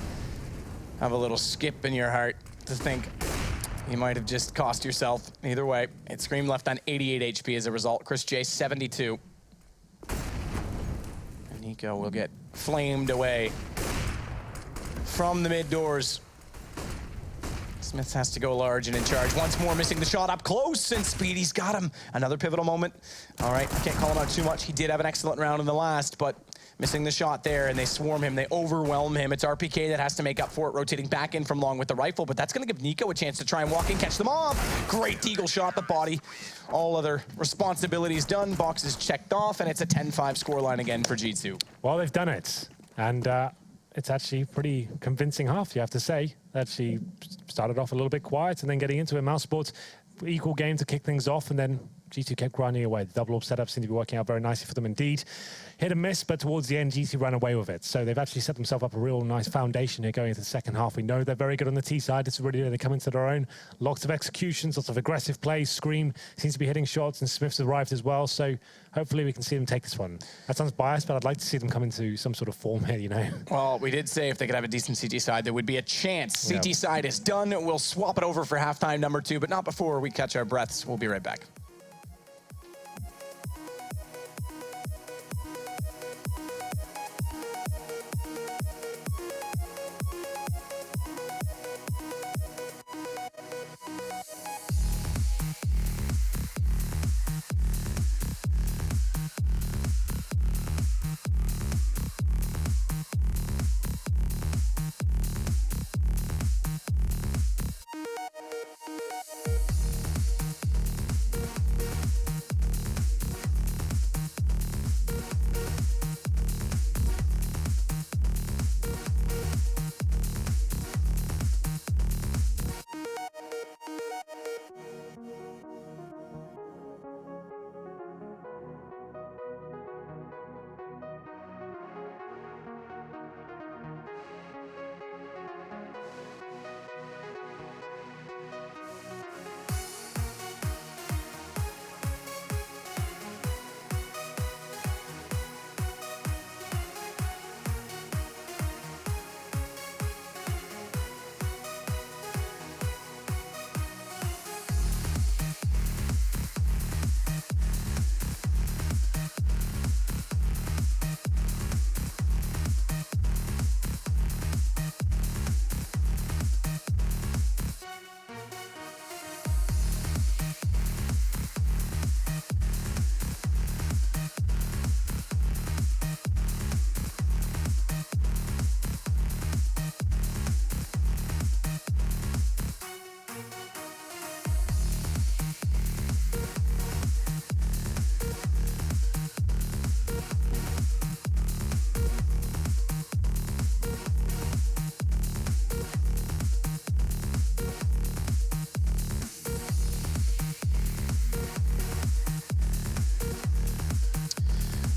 have a little skip in your heart to think you might have just cost yourself. Either way, it Scream left on 88 HP as a result. Chris J, 72. And Nico will get flamed away from the mid doors. Smith has to go large and in charge. Once more, missing the shot up close, and Speedy's got him. Another pivotal moment. All right, I can't call him out too much. He did have an excellent round in the last, but Missing the shot there, and they swarm him, they overwhelm him. It's RPK that has to make up for it, rotating back in from long with the rifle, but that's gonna give Nico a chance to try and walk in, catch them off. Great deagle shot, the body. All other responsibilities done, boxes checked off, and it's a 10-5 scoreline again for G2. Well, they've done it, and it's actually pretty convincing half, you have to say. Actually started off a little bit quiet and then getting into it. Mousesports, equal game to kick things off, and then G2 kept grinding away. The double orb setup seemed to be working out very nicely for them indeed. Hit and miss, but towards the end, G2 ran away with it. So they've actually set themselves up a real nice foundation here going into the second half. We know they're very good on the T side. It's really, they come into their own. Lots of executions, lots of aggressive plays. Scream seems to be hitting shots, and Smith's arrived as well. So hopefully we can see them take this one. That sounds biased, but I'd like to see them come into some sort of form here, you know. Well, we did say if they could have a decent CT side, there would be a chance. CT side is done. We'll swap it over for halftime number 2, but not before we catch our breaths. We'll be right back.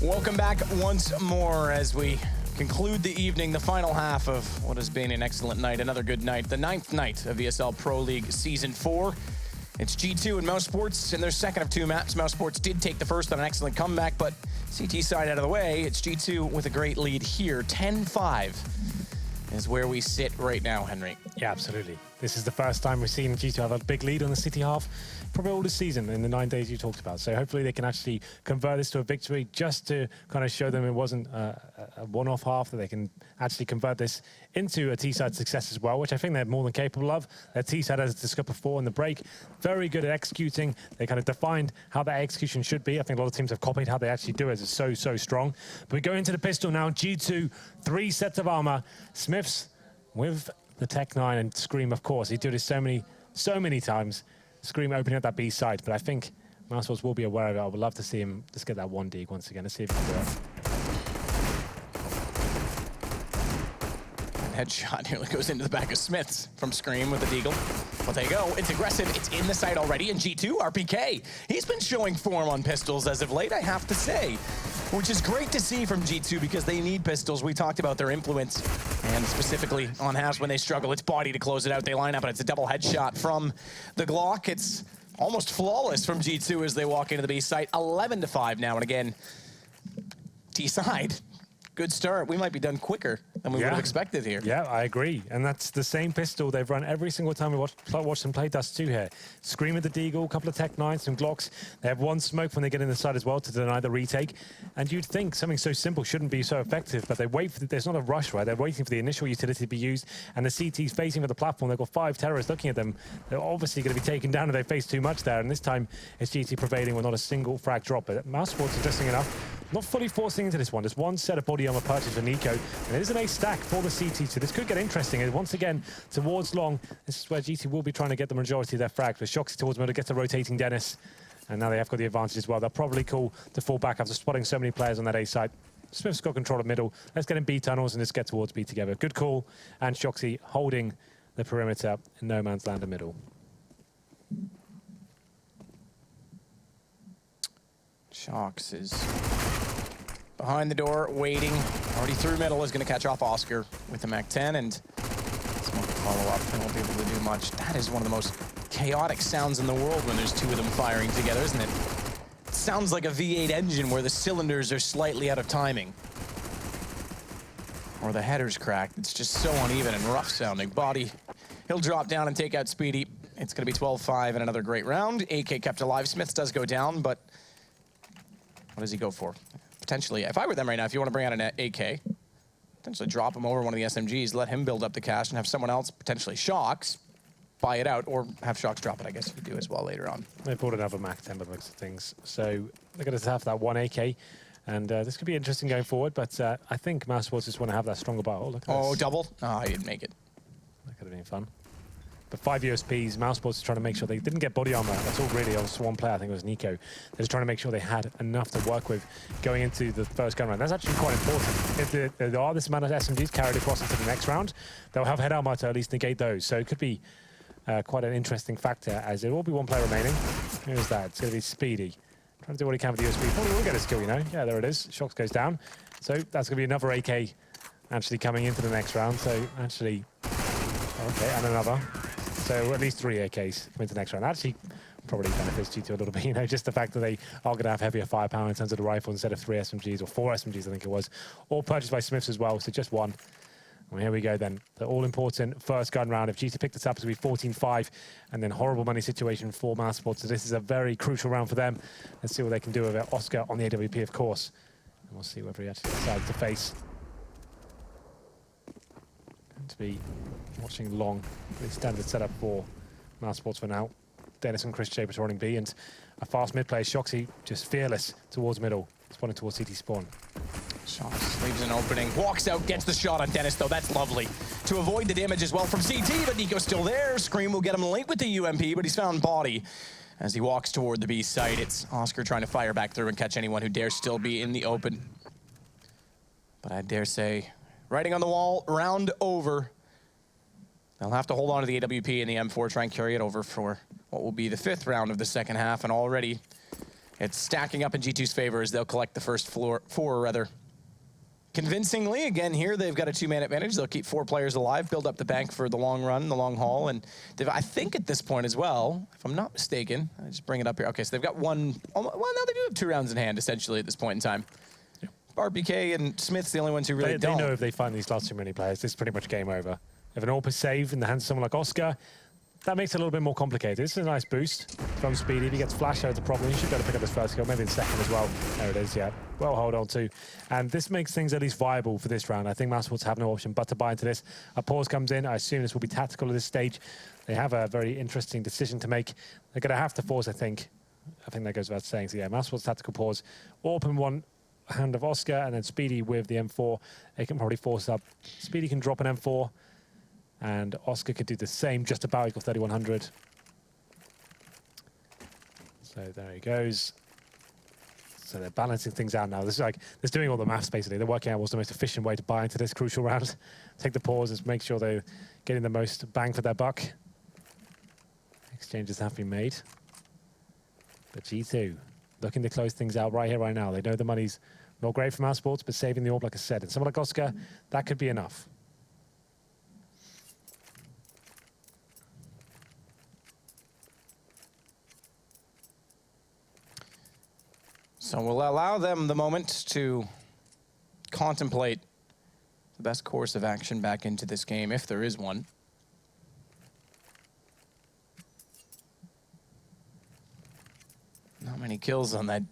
Welcome back once more as we conclude the evening, the final half of what has been an excellent night, another good night, the 9th night of ESL Pro League Season 4. It's G2 and Mousesports in their second of 2 maps. Mousesports did take the first on an excellent comeback, but CT side out of the way, it's G2 with a great lead here. 10-5 is where we sit right now, Henry. Yeah, absolutely. This is the first time we've seen G2 have a big lead on the City half, probably all this season in the 9 days you talked about. So hopefully they can actually convert this to a victory, just to kind of show them it wasn't a one-off half, that they can actually convert this into a T-side success as well, which I think they're more than capable of. Their T-side, as discussed before in the break, very good at executing. They kind of defined how that execution should be. I think a lot of teams have copied how they actually do it. It's so strong. But we go into the pistol now. G2, 3 sets of armor. Smiths with the Tech 9 and Scream, of course. He did it so many times. Scream opening up that B side, but I think Mousesports will be aware of it. I would love to see him just get that 1 dig once again. Let's see if he can do it. Headshot nearly goes into the back of Smiths from Scream with the deagle. Well, there you go. It's aggressive. It's in the site already. And G2, RPK, he's been showing form on pistols as of late, I have to say, which is great to see from G2 because they need pistols. We talked about their influence, and specifically on halves when they struggle, it's body to close it out. They line up, and it's a double headshot from the Glock. It's almost flawless from G2 as they walk into the B site. 11-5 now, and again, T side. Good start. We might be done quicker than we would have expected here. Yeah, I agree. And that's the same pistol they've run every single time we watch them play Dust2 here. Scream at the deagle, a couple of Tech 9s, some Glocks. They have 1 smoke when they get in the side as well to deny the retake. And you'd think something so simple shouldn't be so effective, but they wait for there's not a rush, right? They're waiting for the initial utility to be used, and the CT's facing for the platform. They've got 5 terrorists looking at them. They're obviously going to be taken down if they face too much there, and this time it's GT prevailing with not a single frag drop. But Mousesports, interesting enough, not fully forcing into this one. There's one set of body armor purchase for Nico, and it is an ace stack for the CT, so this could get interesting. And once again, towards long, this is where GT will be trying to get the majority of their frags, but Shoxy towards middle gets a rotating Dennis, and now they have got the advantage as well. They'll probably call to fall back after spotting so many players on that A side. Smith's got control of middle. Let's get in B tunnels and let's get towards B together. Good call, and Shoxy holding the perimeter in no man's land in middle. Shox is behind the door, waiting. Already through middle, is going to catch off Oscar with the Mac-10, and smoke follow-up, and won't be able to do much. That is one of the most chaotic sounds in the world when there's two of them firing together, isn't it? It sounds like a V8 engine where the cylinders are slightly out of timing. Or the header's cracked. It's just so uneven and rough sounding. Body, he'll drop down and take out Speedy. It's going to be 12-5 and another great round. AK kept alive. Smiths does go down, but what does he go for? Potentially, if I were them right now, if you want to bring out an AK, potentially drop him over one of the SMGs, let him build up the cash, and have someone else, potentially Shox, buy it out, or have Shox drop it, I guess you could do as well later on. They bought another Mac-10 by the looks of things. So they're going to have that one AK, and this could be interesting going forward, but I think Mousesports just want to have that stronger bar. Oh, look at this. Double? Oh, he didn't make it. That could have been fun. But 5 USPs, Mousesports is trying to make sure they didn't get body armor. That's all really on one player. I think it was Nico. They're just trying to make sure they had enough to work with going into the first gun round. That's actually quite important. If there are this amount of SMGs carried across into the next round, they'll have head armor to at least negate those. So it could be quite an interesting factor, as there will be one player remaining. Who's that? It's going to be Speedy. Trying to do what he can with the USP. Probably will get a skill, you know. Yeah, there it is. Shox goes down. So that's going to be another AK actually coming into the next round. So actually, okay, and another. So at least 3 AKs come into the next round. Actually, probably benefits GT a little bit, you know, just the fact that they are going to have heavier firepower in terms of the rifle instead of 3 SMGs or 4 SMGs, I think it was, all purchased by Smiths as well, so just one. Well, here we go then. The all-important first gun round. If GT pick this up, it's going to be 14-5, and then horrible money situation for Mousesports. So this is a very crucial round for them. Let's see what they can do with it. Oscar on the AWP, of course. And we'll see whether he actually decides to face. Going to be watching long. The standard setup for Mousesports for now. Dennis and Chris J patrolling B, and a fast mid player, Shoxy, just fearless towards middle, spawning towards CT spawn. Shox leaves an opening, walks out, gets the shot on Dennis, though. That's lovely. To avoid the damage as well from CT, but Nico's still there. Scream will get him late with the UMP, but he's found body. As he walks toward the B site, it's Oscar trying to fire back through and catch anyone who dares still be in the open. But I dare say, writing on the wall, round over. They'll have to hold on to the AWP and the M4, try and carry it over for what will be the 5th round of the second half, and already it's stacking up in G2's favor as they'll collect the first 4 rather. Convincingly, again here, they've got a 2-man advantage. They'll keep 4 players alive, build up the bank for the long run, the long haul, and I think at this point as well, if I'm not mistaken, I just bring it up here. Okay, so they've got one, well, now they do have 2 rounds in hand, essentially, at this point in time. Yeah. RBK and Smith's the only ones who really don't. They know if they find these last too many players, it's pretty much game over. If an AWP is saved in the hands of someone like Oscar, that makes it a little bit more complicated. This is a nice boost from Speedy. If he gets flash out, the problem, he should be able to pick up his first kill, maybe the second as well. There it is, yeah. Well, hold on to. And this makes things at least viable for this round. I think Mousesports have no option but to buy into this. A pause comes in. I assume this will be tactical at this stage. They have a very interesting decision to make. They're going to have to force, I think. I think that goes without saying. So, yeah, Mousesports tactical pause. Open one hand of Oscar, and then Speedy with the M4. They can probably force up. Speedy can drop an M4. And Oscar could do the same, just about. He's got 3100. So there he goes. So they're balancing things out now. This is like, they're doing all the maths basically. They're working out what's the most efficient way to buy into this crucial round. Take the pauses, make sure they're getting the most bang for their buck. Exchanges have been made. But G2 looking to close things out right here, right now. They know the money's not great for Mousesports, but saving the AWP, like I said. And someone like Oscar, that could be enough. So we'll allow them the moment to contemplate the best course of action back into this game, if there is one. Not many kills on that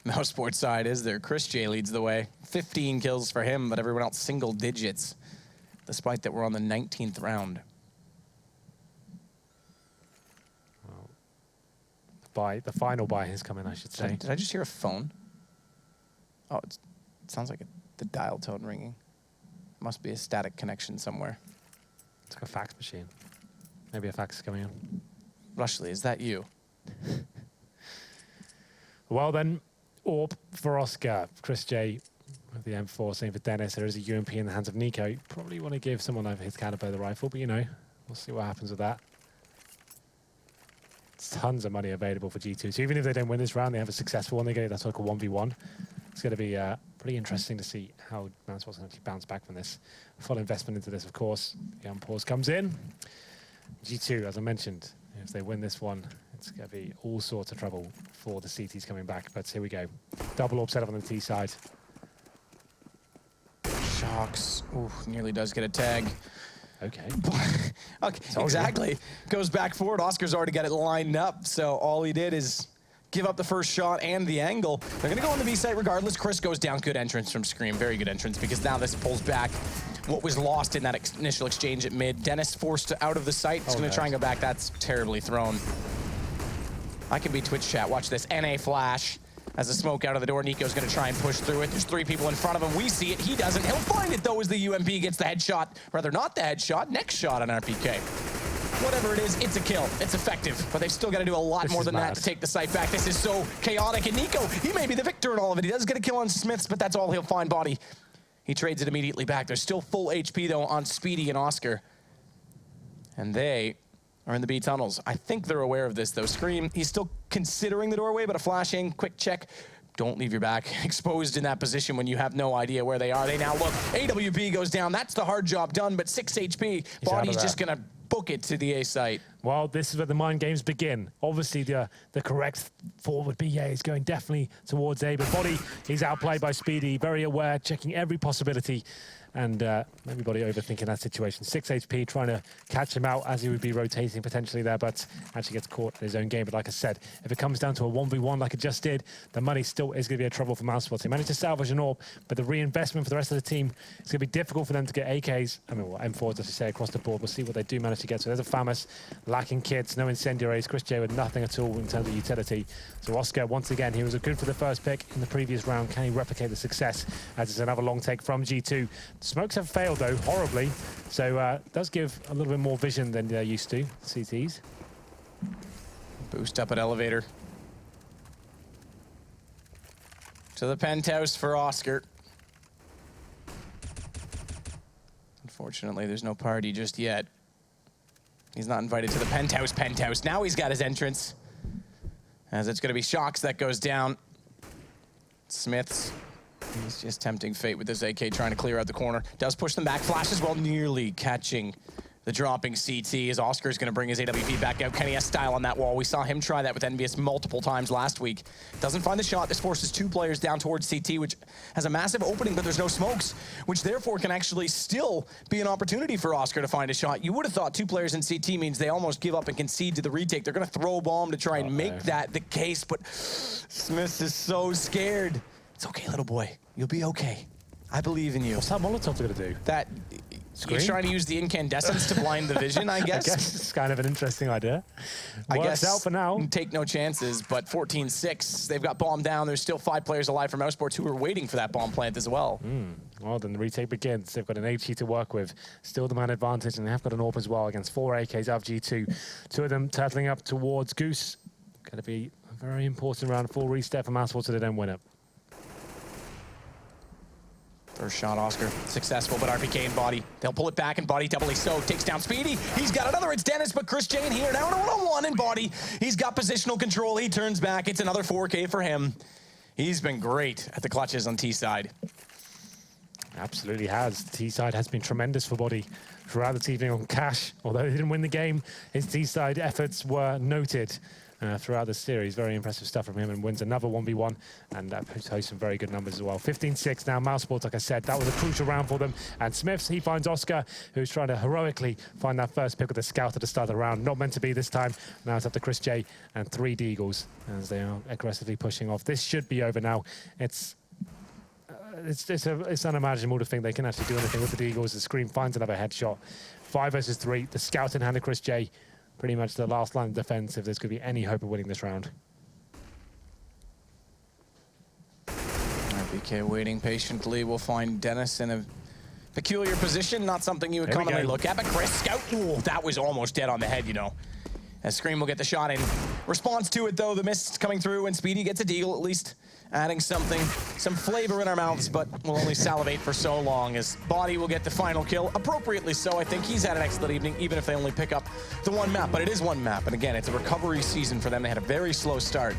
Mousesports side, is there? Chris J leads the way. 15 kills for him, but everyone else single digits, despite that we're on the 19th round. The final buy is coming, I should say. Did I just hear a phone? Oh, it sounds like the dial tone ringing. Must be a static connection somewhere. It's like a fax machine. Maybe a fax is coming in. Rushley, is that you? Well then, AWP for Oscar. Chris J with the M4, same for Dennis. There is a UMP in the hands of Nico. You probably want to give someone over his caliber the rifle, but you know, we'll see what happens with that. Tons of money available for G2. So even if they don't win this round, they have a successful one. They get that's like a 1v1. It's going to be pretty interesting to see how Mousesports can actually bounce back from this. Full investment into this, of course. The unpause comes in. G2, as I mentioned, if they win this one, it's going to be all sorts of trouble for the CTs coming back. But here we go. Double AWP set up on the T side. Shocks. Ooh, nearly does get a tag. Okay. Okay, exactly. Goes back forward. Oscar's already got it lined up, so all he did is give up the first shot and the angle. They're going to go on the B site regardless. Chris goes down. Good entrance from Scream. Very good entrance, because now this pulls back what was lost in that initial exchange at mid. Dennis forced out of the site. He's going to try and go back. That's terribly thrown. I can be Twitch chat. Watch this. NA flash. As the smoke out of the door, Nico's going to try and push through it. There's 3 people in front of him. We see it. He doesn't. He'll find it, though, as the UMP gets the headshot. Rather, not the headshot. Next shot on RPK. Whatever it is, it's a kill. It's effective. But they've still got to do a lot more than that to take the site back. This is so chaotic. And Nico, he may be the victor in all of it. He does get a kill on Smiths, but that's all he'll find. Body. He trades it immediately back. There's still full HP, though, on Speedy and Oscar. And they are in the B tunnels. I think they're aware of this, though. Scream, he's still considering the doorway, but a flashing, quick check. Don't leave your back exposed in that position when you have no idea where they are. They now look. AWP goes down. That's the hard job done, but 6 HP. Body's just going to book it to the A site. Well, this is where the mind games begin. Obviously, the correct forward BA is going definitely towards A, but Body, he's outplayed by Speedy, very aware, checking every possibility. And everybody overthinking that situation. 6 HP, trying to catch him out as he would be rotating potentially there, but actually gets caught in his own game. But like I said, if it comes down to a 1v1 like it just did, the money still is going to be a trouble for Mousesports. He managed to salvage an AWP, but the reinvestment for the rest of the team, it's going to be difficult for them to get AKs. I mean, well, M4s, as you say, across the board. We'll see what they do manage to get. So there's a Famous, lacking kits, no incendiaries. Chris J with nothing at all in terms of utility. So Oscar, once again, he was good for the first pick in the previous round. Can he replicate the success? As it's another long take from G2. Smokes have failed, though, horribly. So does give a little bit more vision than they're used to, CTs. Boost up at elevator. To the penthouse for Oscar. Unfortunately, there's no party just yet. He's not invited to the penthouse. Now he's got his entrance. As it's going to be Shocks that goes down. Smiths. He's just tempting fate with this AK, trying to clear out the corner. Does push them back. Flash as well, nearly catching the dropping CT as Oscar's going to bring his AWP back out. Kenny has style on that wall. We saw him try that with Envious multiple times last week. Doesn't find the shot. This forces 2 players down towards CT, which has a massive opening, but there's no smokes, which therefore can actually still be an opportunity for Oscar to find a shot. You would have thought 2 players in CT means they almost give up and concede to the retake. They're going to throw a bomb to try and make that the case, but Smith is so scared. It's okay, little boy. You'll be okay. I believe in you. What's that Molotov going to do? That you're trying to use the incandescents to blind the vision, I guess. I guess it's kind of an interesting idea. I Works guess out for now. Take no chances, but 14-6. They've got bomb down. There's still 5 players alive from Mousesports who are waiting for that bomb plant as well. Well, then the retake begins. They've got an HE to work with. Still the man advantage, and they have got an AWP as well against 4 AKs out of G2. 2 of them turtling up towards Goose. Going to be a very important round. Full reset for Mousesports so they don't win it. First shot, Oscar. Successful, but RPK and Body. They'll pull it back, and Body doubly so. Takes down Speedy. He's got another. It's Dennis, but Chris Jane here. Now in a one-on-one, and Body. He's got positional control. He turns back. It's another 4K for him. He's been great at the clutches on T-side. Absolutely has. The T-side has been tremendous for Body throughout this evening on Cash. Although he didn't win the game, his T-side efforts were noted throughout the series. Very impressive stuff from him, and wins another 1v1, and that hosts some very good numbers as well. 15-6 now. Mousesports, like I said, that was a crucial round for them. And Smiths, he finds Oscar, who's trying to heroically find that first pick with the scout at the start of the round. Not meant to be this time. Now it's up to Chris J and 3 Deagles as they are aggressively pushing off. This should be over now. It's unimaginable to think they can actually do anything with the Deagles. The Scream finds another headshot. 5 versus 3. The scout in hand of Chris J. Pretty much the last line of defense if there's going to be any hope of winning this round. BK waiting patiently. We'll find Dennis in a peculiar position, not something you would commonly look at, but Chris Scout, ooh, that was almost dead on the head, you know. As Scream will get the shot in. Response to it, though, the mist coming through, and Speedy gets a deal, at least adding something, some flavor in our mouths, but we'll only salivate for so long, as Body will get the final kill, appropriately so. I think he's had an excellent evening, even if they only pick up the one map, but it is one map, and again, it's a recovery season for them. They had a very slow start.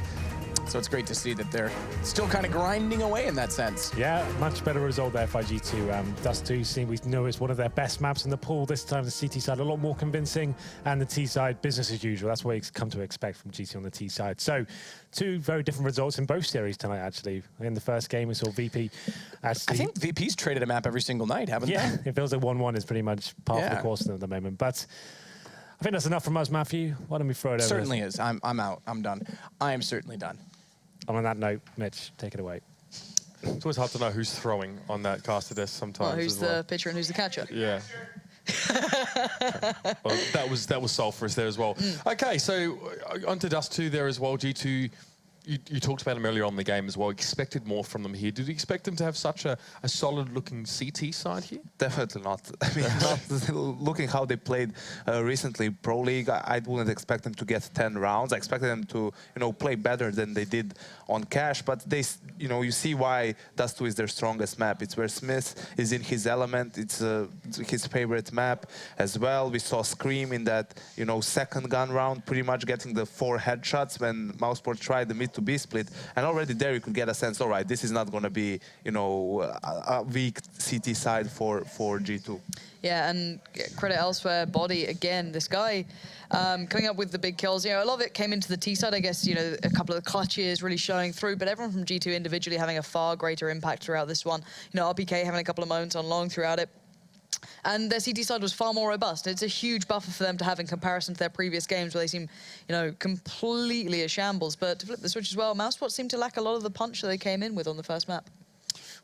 So it's great to see that they're still kind of grinding away in that sense. Yeah, much better result there for G2. Dust2, we know it's one of their best maps in the pool. This time the CT side a lot more convincing, and the T side business as usual. That's what you come to expect from GT on the T side. So 2 very different results in both series tonight, actually. In the first game, we saw VP actually... I think VP's traded a map every single night, haven't they? Yeah, it feels like 1-1 is pretty much part of the course at the moment. But I think that's enough from us, Matthew. Why don't we throw it over? Certainly is. I'm out. I'm done. I am certainly done. And on that note, Mitch, take it away. It's always hard to know who's throwing on that caster desk sometimes. Well, who's the pitcher and who's the catcher? Yeah. Well, that was sulphurous there as well. Okay, so onto Dust2 there as well. G2, you talked about them earlier on in the game as well. Expected more from them here. Did you expect them to have such a solid-looking CT side here? Definitely not. I mean, not looking how they played recently Pro League, I wouldn't expect them to get 10 rounds. I expected them to, play better than they did on Cash. But they, you see why Dust2 is their strongest map. It's where Smith is in his element. It's his favorite map as well. We saw Scream in that, second gun round, pretty much getting the 4 headshots when Mousesports tried the mid to B split, and already there you could get a sense, all right, this is not going to be, a weak CT side for G2. Yeah, and credit elsewhere, Body, again, this guy coming up with the big kills. A lot of it came into the T side, I guess, a couple of the clutches really showing through, but everyone from G2 individually having a far greater impact throughout this one. RPK having a couple of moments on long throughout it. And their CT side was far more robust. It's a huge buffer for them to have in comparison to their previous games where they seem, completely a shambles. But to flip the switch as well, Mousesports seemed to lack a lot of the punch that they came in with on the first map.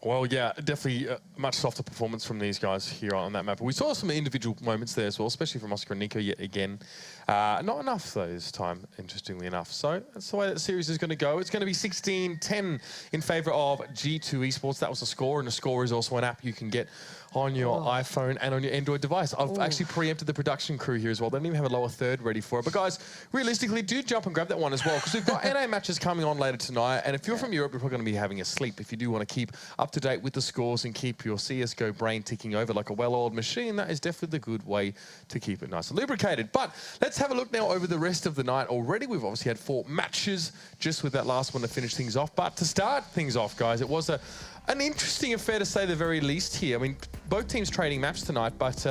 Well, yeah, definitely a much softer performance from these guys here on that map. We saw some individual moments there as well, especially from Oscar and Nico yet again. Not enough, though, this time, interestingly enough. So that's the way that series is going to go. It's going to be 16-10 in favour of G2 Esports. That was the score, and the score is also an app you can get on your iPhone and on your Android device. I've actually preempted the production crew here as well. They don't even have a lower third ready for it. But guys, realistically, do jump and grab that one as well, because we've got NA matches coming on later tonight. And if you're from Europe, you're probably going to be having a sleep. If you do want to keep up to date with the scores and keep your CSGO brain ticking over like a well-oiled machine, that is definitely the good way to keep it nice and lubricated. But let's have a look now over the rest of the night. Already, we've obviously had 4 matches just with that last one to finish things off. But to start things off, guys, it was an interesting affair to say the very least here. I mean, both teams trading maps tonight, but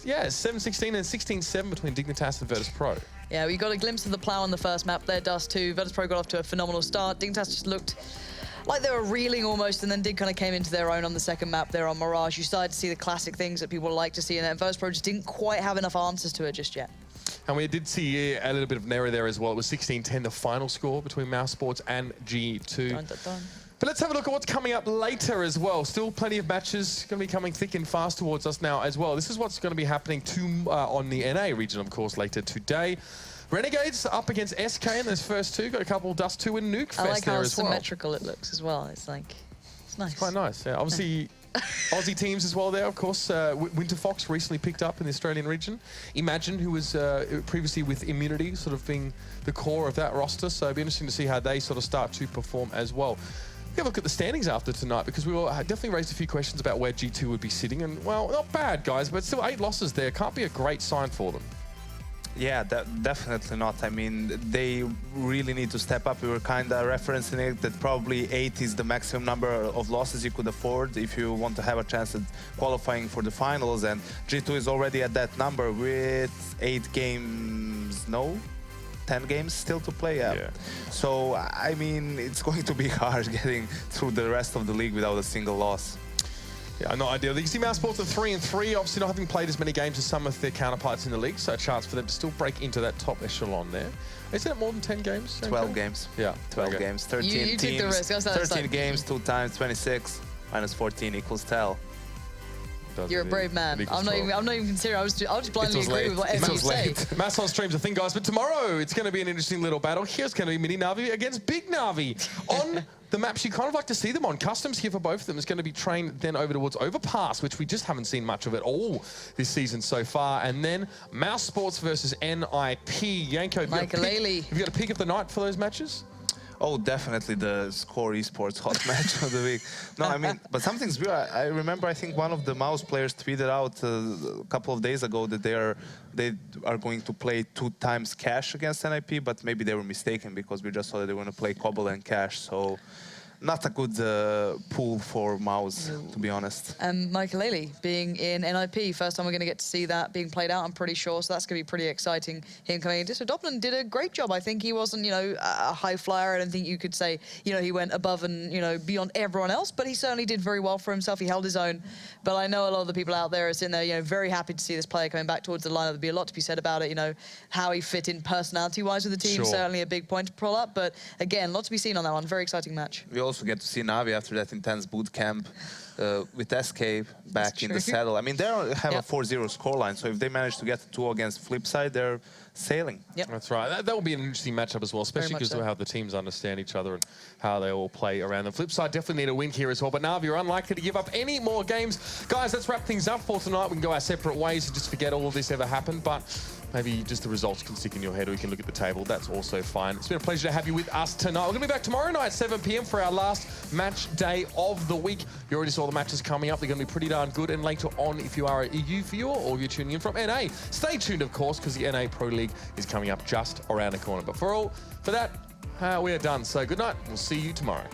yeah, 7-16 and 16-7 between Dignitas and Virtus Pro. Yeah, we got a glimpse of the plow on the first map there, Dust2. Virtus Pro got off to a phenomenal start. Dignitas just looked like they were reeling almost, and then Dig kind of came into their own on the second map there on Mirage. You started to see the classic things that people like to see, and then Virtus Pro just didn't quite have enough answers to it just yet. And we did see a little bit of an error there as well. It was 16-10, the final score between Mousesports and G2. Dun, dun, dun. But let's have a look at what's coming up later as well. Still plenty of matches going to be coming thick and fast towards us now as well. This is what's going to be happening on the NA region, of course, later today. Renegades up against SK in those first 2. Got a couple Dust2 and Nuke Fest there as well. I like how symmetrical it looks as well. It's like, it's nice. It's quite nice, yeah. Obviously, Aussie teams as well there, of course. Winter Fox recently picked up in the Australian region. Imagine, who was previously with Immunity, sort of being the core of that roster. So it'll be interesting to see how they sort of start to perform as well. We have a look at the standings after tonight, because we definitely raised a few questions about where G2 would be sitting. And, well, not bad, guys, but still 8 losses there. Can't be a great sign for them. Yeah, definitely not. I mean, they really need to step up. We were kind of referencing it that probably 8 is the maximum number of losses you could afford if you want to have a chance at qualifying for the finals. And G2 is already at that number with 8 games, no? 10 games still to play. Yeah. So, I mean, it's going to be hard getting through the rest of the league without a single loss. Yeah, not ideal. You see Mousesports at 3-3, obviously not having played as many games as some of their counterparts in the league, so a chance for them to still break into that top echelon there. Is it more than 10 games? 12 games. Yeah. 12 games. 13 you teams. took the risk. 13 games, 2 times 26, minus 14 equals 10. You're a brave man. I'm not even considering. I'll just blindly agree with whatever you say. Mass on stream's a thing, guys. But tomorrow it's going to be an interesting little battle. Here's going to be Mini Navi against Big Navi on the maps you kind of like to see them on. Customs here for both of them is going to be trained then over towards Overpass, which we just haven't seen much of at all this season so far. And then Mousesports versus NIP. Yanko, have you got a pick of the night for those matches? Oh, definitely the Score Esports hot match of the week. No, I mean, but something's weird. I remember, I think one of the Mouse players tweeted out a couple of days ago that they are going to play 2 times Cash against NIP, but maybe they were mistaken because we just saw that they were going to play Cobble and Cash. So not a good pool for Mouse, to be honest. And Michael being in NIP, first time we're going to get to see that being played out, I'm pretty sure. So that's going to be pretty exciting, him coming in. So Doppelin did a great job. I think he wasn't, a high flyer. I don't think you could say, he went above and, beyond everyone else, but he certainly did very well for himself. He held his own. But I know a lot of the people out there are sitting there, very happy to see this player coming back towards the lineup. There'd be a lot to be said about it, how he fit in personality-wise with the team. Sure. Certainly a big point to pull up. But again, lot to be seen on that one. Very exciting match. We also get to see Navi after that intense boot camp with SK back in the saddle. I mean, they have a 4-0 scoreline, so if they manage to get 2 against Flipside, they're sailing. Yep. That's right. That will be an interesting matchup as well, especially because of how the teams understand each other and how they all play around them. Flipside definitely need a win here as well, but Navi are unlikely to give up any more games. Guys, let's wrap things up for tonight. We can go our separate ways and just forget all of this ever happened, but maybe just the results can stick in your head, or you can look at the table. That's also fine. It's been a pleasure to have you with us tonight. We're going to be back tomorrow night, 7 p.m. for our last match day of the week. You already saw the matches coming up. They're going to be pretty darn good. And later on, if you are a EU viewer or if you're tuning in from NA, stay tuned, of course, because the NA Pro League is coming up just around the corner. But for that, we are done. So good night. We'll see you tomorrow.